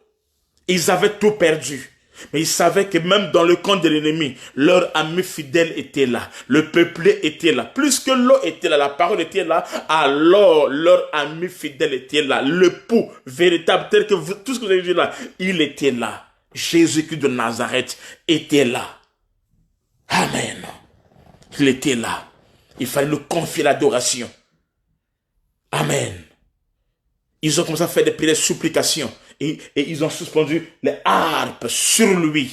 [SPEAKER 1] Ils avaient tout perdu. Mais ils savaient que même dans le camp de l'ennemi, leur ami fidèle était là. Le peuple était là. Plus que l'eau était là, la parole était là, alors leur ami fidèle était là. Le pou véritable, tel que tout ce que vous avez vu là, il était là. Jésus-Christ de Nazareth était là. Amen. Il était là. Il fallait nous confier l'adoration. Amen. Ils ont commencé à faire des prières de supplication. Et ils ont suspendu les harpes sur lui.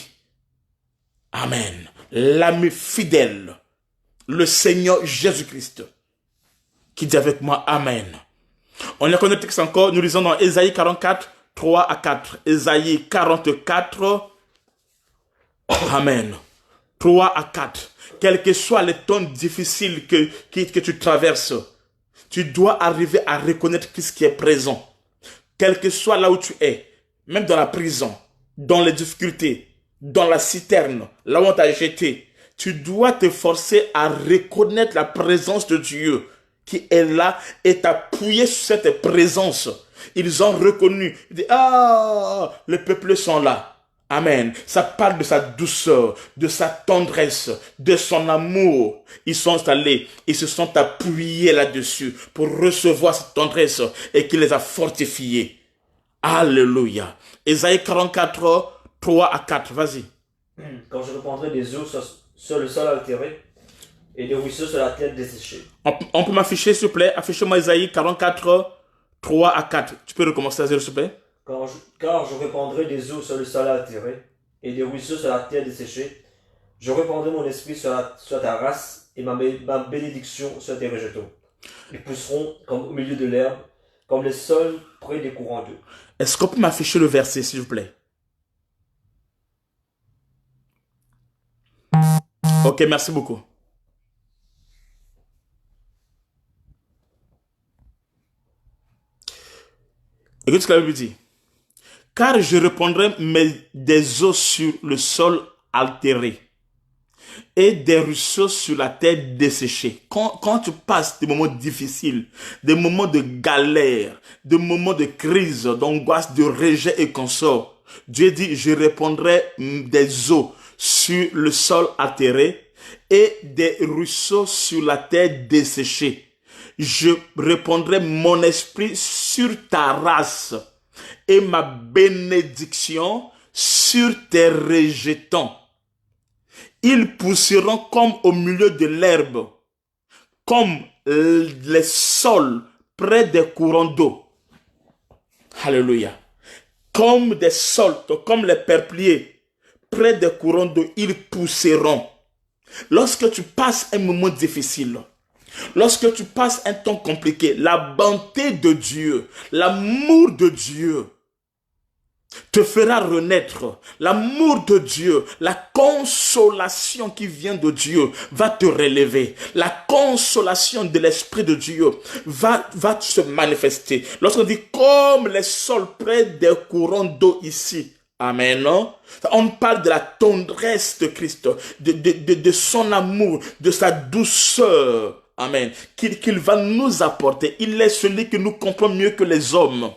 [SPEAKER 1] Amen. L'ami fidèle, le Seigneur Jésus-Christ, qui dit avec moi Amen. On y connaît le texte encore, nous lisons dans Ésaïe 44, 3 à 4. Ésaïe 44, Amen. 3 à 4. Quels que soient les temps difficiles que tu traverses, tu dois arriver à reconnaître ce qui est présent. Quel que soit là où tu es, même dans la prison, dans les difficultés, dans la citerne, là où on t'a jeté, tu dois te forcer à reconnaître la présence de Dieu qui est là et t'appuyer sur cette présence. Ils ont reconnu, ils disent, ah, les peuples sont là. Amen. Ça parle de sa douceur, de sa tendresse, de son amour. Ils sont installés, ils se sont appuyés là-dessus pour recevoir cette tendresse et qui les a fortifiés. Alléluia. Ésaïe 44, 3 à 4. Vas-y.
[SPEAKER 2] Quand je répandrai des eaux sur le sol altéré et des ruisseaux sur la terre desséchée.
[SPEAKER 1] On peut m'afficher, s'il vous plaît. Affichez-moi Ésaïe 44, 3 à 4. Tu peux recommencer à 0, s'il te plaît?
[SPEAKER 2] Car je répandrai des eaux sur le sol altéré et des ruisseaux sur la terre desséchée. Je répandrai mon esprit sur ta race et ma bénédiction sur tes rejetons. Ils pousseront comme au milieu de l'herbe, comme les sols près des courants d'eau.
[SPEAKER 1] Est-ce qu'on peut m'afficher le verset, s'il vous plaît? Ok, merci beaucoup. Écoute ce que la Bible dit. Car je répandrai des eaux sur le sol altéré et des ruisseaux sur la terre desséchée. Quand tu passes des moments difficiles, des moments de galère, des moments de crise, d'angoisse, de rejet et consort, Dieu dit, je répandrai des eaux sur le sol altéré et des ruisseaux sur la terre desséchée. Je répandrai mon esprit sur ta race et ma bénédiction sur tes rejetants. Ils pousseront comme au milieu de l'herbe, comme les sols près des courants d'eau. Alléluia. Comme des sols, comme les peupliers près des courants d'eau, ils pousseront. Lorsque tu passes un moment difficile, lorsque tu passes un temps compliqué, la bonté de Dieu, l'amour de Dieu, te fera renaître. L'amour de Dieu, la consolation qui vient de Dieu va te relever. La consolation de l'Esprit de Dieu va se manifester. Lorsqu'on dit comme les sols près des courants d'eau ici. Amen. Non? On parle de la tendresse de Christ, de son amour, de sa douceur. Amen. Qu'il va nous apporter. Il est celui que nous comprenons mieux que les hommes.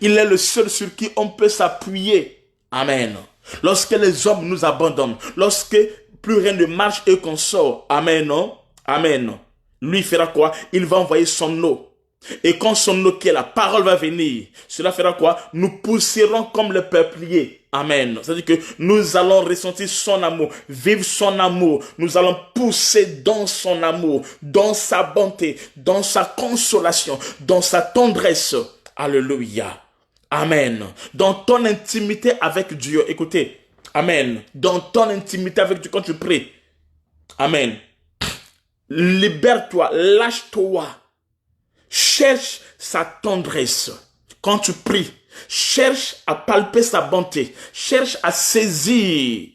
[SPEAKER 1] Il est le seul sur qui on peut s'appuyer. Amen. Lorsque les hommes nous abandonnent, lorsque plus rien ne marche et qu'on sort. Amen. Non? Amen. Lui fera quoi? Il va envoyer son eau. Et quand son eau qui est la parole va venir, cela fera quoi? Nous pousserons comme le peuplier. Amen. C'est-à-dire que nous allons ressentir son amour, vivre son amour. Nous allons pousser dans son amour, dans sa bonté, dans sa consolation, dans sa tendresse. Alléluia. Amen. Dans ton intimité avec Dieu. Écoutez. Amen. Dans ton intimité avec Dieu quand tu pries. Amen. Libère-toi, lâche-toi. Cherche sa tendresse. Quand tu pries, cherche à palper sa bonté. Cherche à saisir.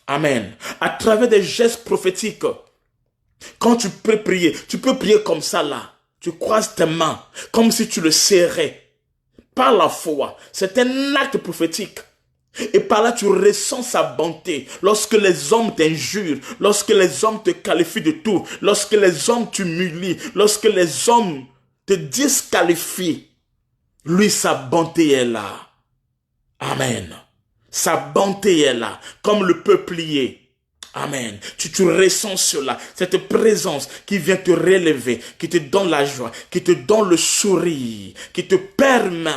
[SPEAKER 1] Amen. À travers des gestes prophétiques. Quand tu peux prier comme ça là. Tu croises tes mains comme si tu le serrais. Par la foi. C'est un acte prophétique. Et par là, tu ressens sa bonté. Lorsque les hommes t'injurent, lorsque les hommes te qualifient de tout, lorsque les hommes t'humilient, lorsque les hommes te disqualifient, lui, sa bonté est là. Amen. Sa bonté est là, comme le peuplier. Amen. Tu ressens cela, cette présence qui vient te relever, qui te donne la joie, qui te donne le sourire, qui te permet,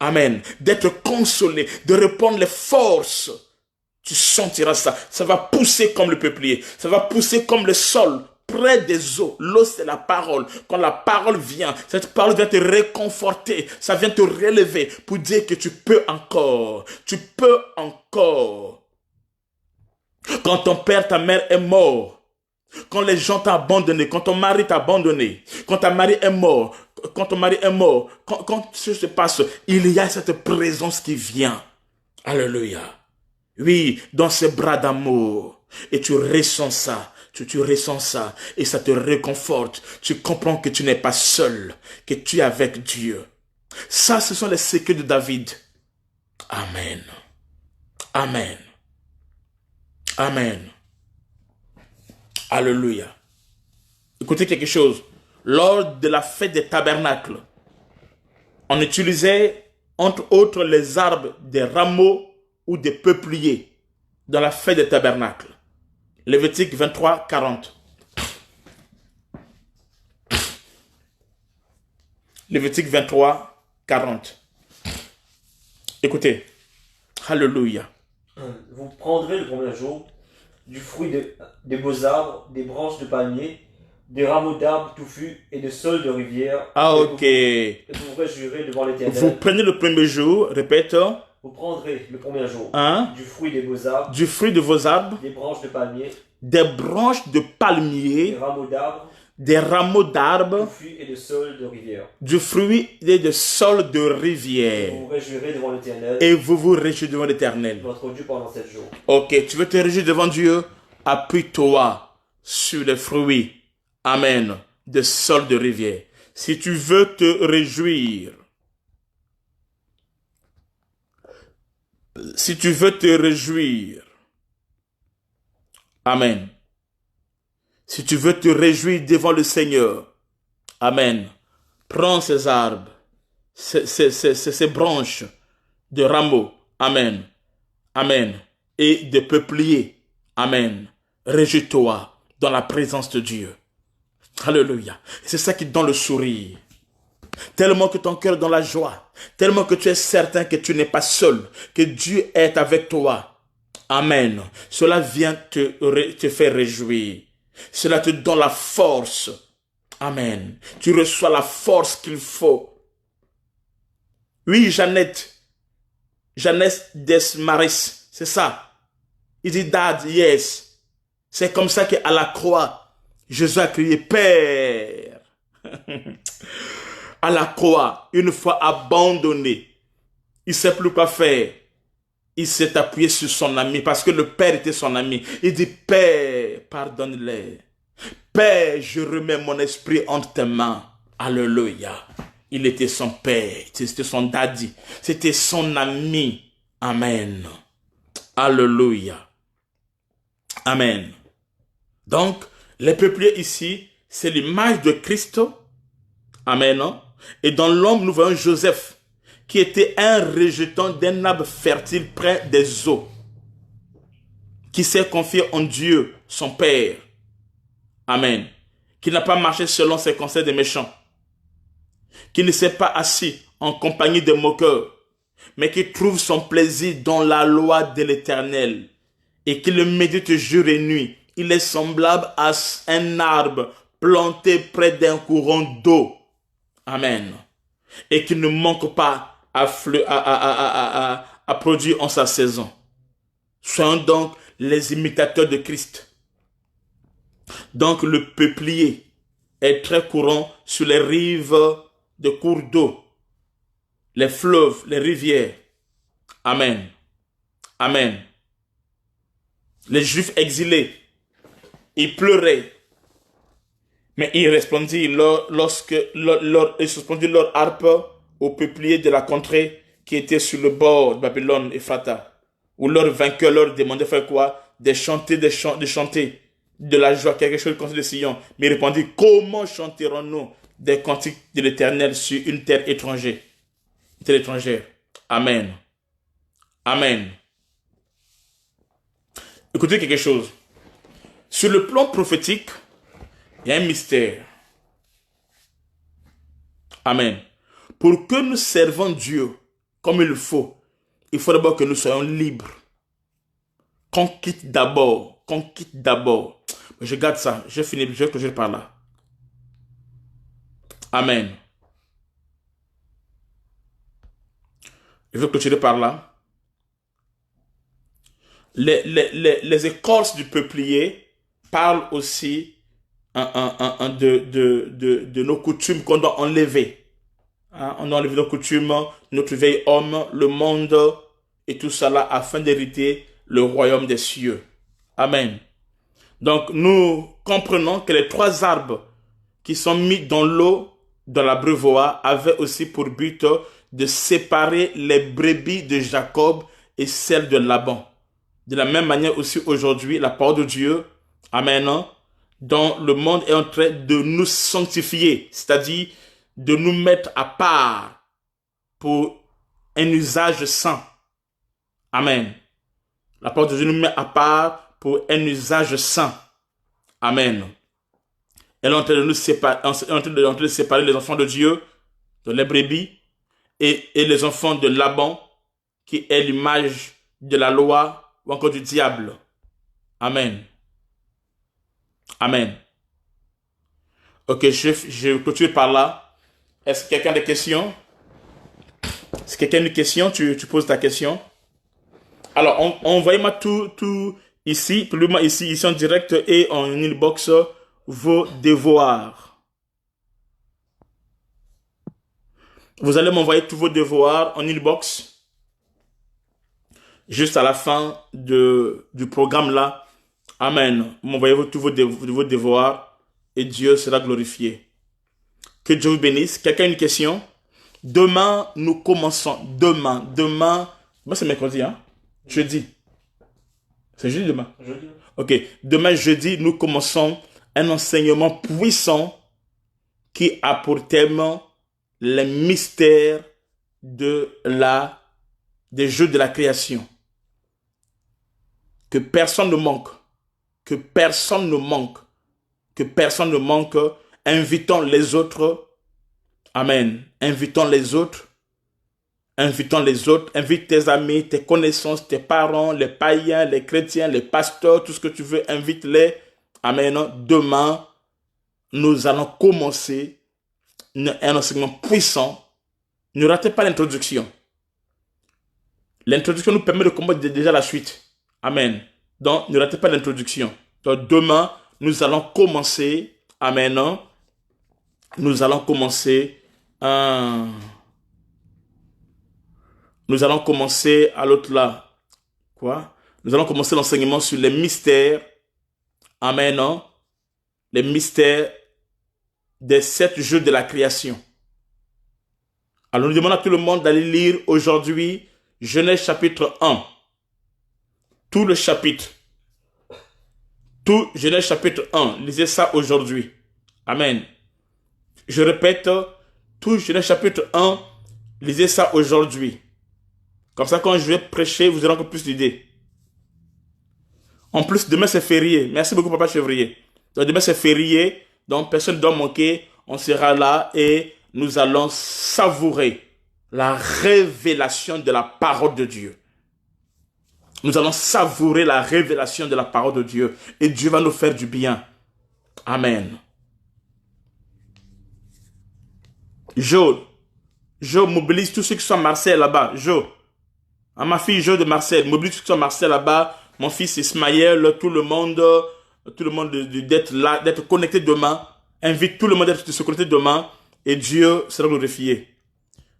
[SPEAKER 1] amen, d'être consolé, de répondre les forces. Tu sentiras ça. Ça va pousser comme le peuplier. Ça va pousser comme le sol, près des eaux. L'eau, c'est la parole. Quand la parole vient, cette parole vient te réconforter. Ça vient te relever pour dire que tu peux encore. Tu peux encore. Quand ton père, ta mère est mort, quand les gens t'ont abandonné, quand ton mari t'a abandonné, quand ta mari est mort, quand ton mari est mort, quand ce se passe, il y a cette présence qui vient. Alléluia. Oui, dans ses bras d'amour. Et tu ressens ça. Tu ressens ça. Et ça te réconforte. Tu comprends que tu n'es pas seul. Que tu es avec Dieu. Ça, ce sont les secrets de David. Amen. Amen. Amen. Alléluia. Écoutez quelque chose. Lors de la fête des tabernacles, on utilisait entre autres les arbres des rameaux ou des peupliers dans la fête des tabernacles. Lévitique 23, 40. Lévitique 23, 40. Écoutez. Alléluia.
[SPEAKER 2] Vous prendrez le premier jour du fruit des beaux arbres, des branches de palmier, des rameaux d'arbres touffus et de saules de rivière.
[SPEAKER 1] Ah, ok.
[SPEAKER 2] Et vous vous réjouirez devant l'Éternel.
[SPEAKER 1] Vous prenez le premier jour, répète.
[SPEAKER 2] Vous prendrez le premier jour
[SPEAKER 1] Hein?
[SPEAKER 2] du fruit des beaux arbres,
[SPEAKER 1] Du fruit de vos arbres,
[SPEAKER 2] des branches de palmier,
[SPEAKER 1] des branches de palmier,
[SPEAKER 2] des rameaux d'arbres,
[SPEAKER 1] touffus
[SPEAKER 2] et de saules de rivière.
[SPEAKER 1] Du fruit et de saules de
[SPEAKER 2] Et
[SPEAKER 1] rivière.
[SPEAKER 2] vous vous réjouirez devant l'Éternel,
[SPEAKER 1] Et vous vous réjouissez devant l'Éternel.
[SPEAKER 2] votre Dieu, pendant 7 jours.
[SPEAKER 1] Ok, tu veux te réjouir devant Dieu? Appuie-toi sur les fruits. Amen. De saules de rivière. Si tu veux te réjouir, si tu veux te réjouir, amen. Si tu veux te réjouir devant le Seigneur, amen. Prends ces arbres, ces branches de rameaux, amen, amen, et de peupliers, amen. Réjouis-toi dans la présence de Dieu. Alléluia. C'est ça qui te donne le sourire. Tellement que ton cœur est dans la joie. Tellement que tu es certain que tu n'es pas seul. Que Dieu est avec toi. Amen. Cela vient te faire réjouir. Cela te donne la force. Amen. Tu reçois la force qu'il faut. Oui, Jeannette Desmaris. C'est ça. Il dit, Dad, yes. C'est comme ça qu'à la croix, Jésus a crié, Père. À la croix, une fois abandonné, Il ne sait plus quoi faire. Il s'est appuyé sur son ami parce que le père était son ami. Il dit, Père, pardonne-les. Père, je remets mon esprit entre tes mains. Alléluia. Il était son père. C'était son daddy. C'était son ami. Amen. Alléluia. Amen. Donc, les peupliers ici, c'est l'image de Christ. Amen. Et dans l'homme, nous voyons Joseph, qui était un rejeton d'un arbre fertile près des eaux, qui s'est confié en Dieu, son Père. Amen. Qui n'a pas marché selon ses conseils des méchants, qui ne s'est pas assis en compagnie des moqueurs, mais qui trouve son plaisir dans la loi de l'Éternel et qui le médite jour et nuit. Il est semblable à un arbre planté près d'un courant d'eau. Amen. Et qui ne manque pas à produire en sa saison. Soyons donc les imitateurs de Christ. Donc le peuplier est très courant sur les rives de cours d'eau, les fleuves, les rivières. Amen. Amen. Les Juifs exilés, ils pleuraient, mais ils respondirent leur harpe aux peupliers de la contrée qui étaient sur le bord de Babylone, Ephrata, où leur vainqueur leur demandait de faire quoi? De chanter de la joie, quelque chose comme de Sion. Mais ils répondirent, comment chanterons-nous des cantiques de l'Éternel sur une terre étrangère? Amen. Amen. Écoutez quelque chose. Sur le plan prophétique, il y a un mystère. Amen. Pour que nous servons Dieu comme il faut d'abord que nous soyons libres. Qu'on quitte d'abord. Je garde ça. Je finis, je vais clôturer par là. Amen. Je vais clôturer par là. Les écorces du peuplier parlent aussi de nos coutumes qu'on doit enlever. On doit enlever nos coutumes, notre vieil homme, le monde et tout cela afin d'hériter le royaume des cieux. Amen. Donc nous comprenons que les 3 arbres qui sont mis dans l'eau dans l'abreuvoir avaient aussi pour but de séparer les brebis de Jacob et celles de Laban. De la même manière aussi aujourd'hui, la parole de Dieu, amen, dans le monde est en train de nous sanctifier, c'est-à-dire de nous mettre à part pour un usage saint. Amen. La parole de Dieu nous met à part pour un usage saint. Amen. Elle est en train de nous séparer, de séparer les enfants de Dieu, de les brebis, et les enfants de Laban, qui est l'image de la loi ou encore du diable. Amen. Amen. Ok, je clôture par là. Est-ce que quelqu'un a des questions? Si quelqu'un a une question, tu poses ta question. Alors, envoyez-moi tout ici, plus ici en direct et en inbox vos devoirs. Vous allez m'envoyer tous vos devoirs en inbox. Juste à la fin du programme là. Amen. M'envoyez tous vos devoirs et Dieu sera glorifié. Que Dieu vous bénisse. Quelqu'un a une question? Demain, nous commençons. Demain, c'est mercredi, hein? Jeudi. C'est jeudi demain? Jeudi. Ok. Demain, jeudi, nous commençons un enseignement puissant qui a pour thème les mystères des jeux de la création. Que personne ne manque. Que personne ne manque. Que personne ne manque. Invitons les autres. Amen. Invitons les autres. Invitons les autres. Invite tes amis, tes connaissances, tes parents, les païens, les chrétiens, les pasteurs, tout ce que tu veux. Invite-les. Amen. Demain, nous allons commencer un enseignement puissant. Ne ratez pas l'introduction. L'introduction nous permet de comprendre déjà la suite. Amen. Donc, ne ratez pas l'introduction. Donc, demain, nous allons commencer. Amen. Nous allons commencer nous allons commencer à l'autre là. Quoi? Nous allons commencer l'enseignement sur les mystères. Amen. Non? Les mystères des 7 jours de la création. Alors nous demandons à tout le monde d'aller lire aujourd'hui Genèse chapitre 1. Tout le chapitre. Tout Genèse chapitre 1. Lisez ça aujourd'hui. Amen. Je répète, tout Genèse chapitre 1. Lisez ça aujourd'hui. Comme ça, quand je vais prêcher, vous aurez encore plus d'idées. En plus, demain c'est férié. Merci beaucoup, Papa Chevrier. Donc demain c'est férié. Donc personne ne doit manquer. On sera là et nous allons savourer la révélation de la parole de Dieu. Nous allons savourer la révélation de la parole de Dieu. Et Dieu va nous faire du bien. Amen. Jo, mobilise tous ceux qui sont à Marseille là-bas. Jo. Ma fille Jo de Marseille, mobilise tous ceux qui sont à Marseille là-bas. Mon fils Ismaël, tout le monde d'être là, d'être connecté demain. Invite tout le monde à se connecter demain. Et Dieu sera glorifié.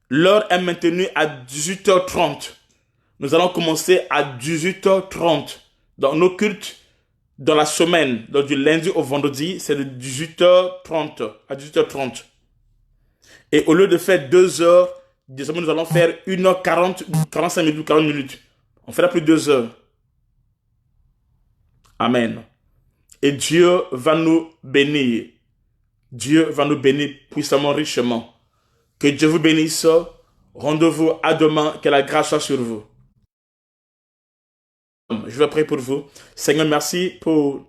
[SPEAKER 1] L'heure est maintenue à 18h30. Nous allons commencer à 18h30. Dans nos cultes, dans la semaine, donc du lundi au vendredi, c'est de 18h30 à 18h30. Et au lieu de faire 2 heures, désormais nous allons faire 1h40, 45 minutes, 40 minutes. On fera plus 2 heures. Amen. Et Dieu va nous bénir. Dieu va nous bénir puissamment, richement. Que Dieu vous bénisse. Rendez-vous à demain. Que la grâce soit sur vous. Je vais prier pour vous. Seigneur, merci pour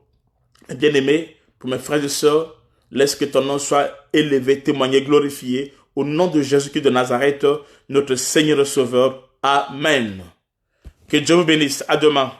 [SPEAKER 1] les bien-aimés, pour mes frères et sœurs. Laisse que ton nom soit élevé, témoigné, glorifié. Au nom de Jésus-Christ de Nazareth, notre Seigneur et Sauveur. Amen. Que Dieu vous bénisse. À demain.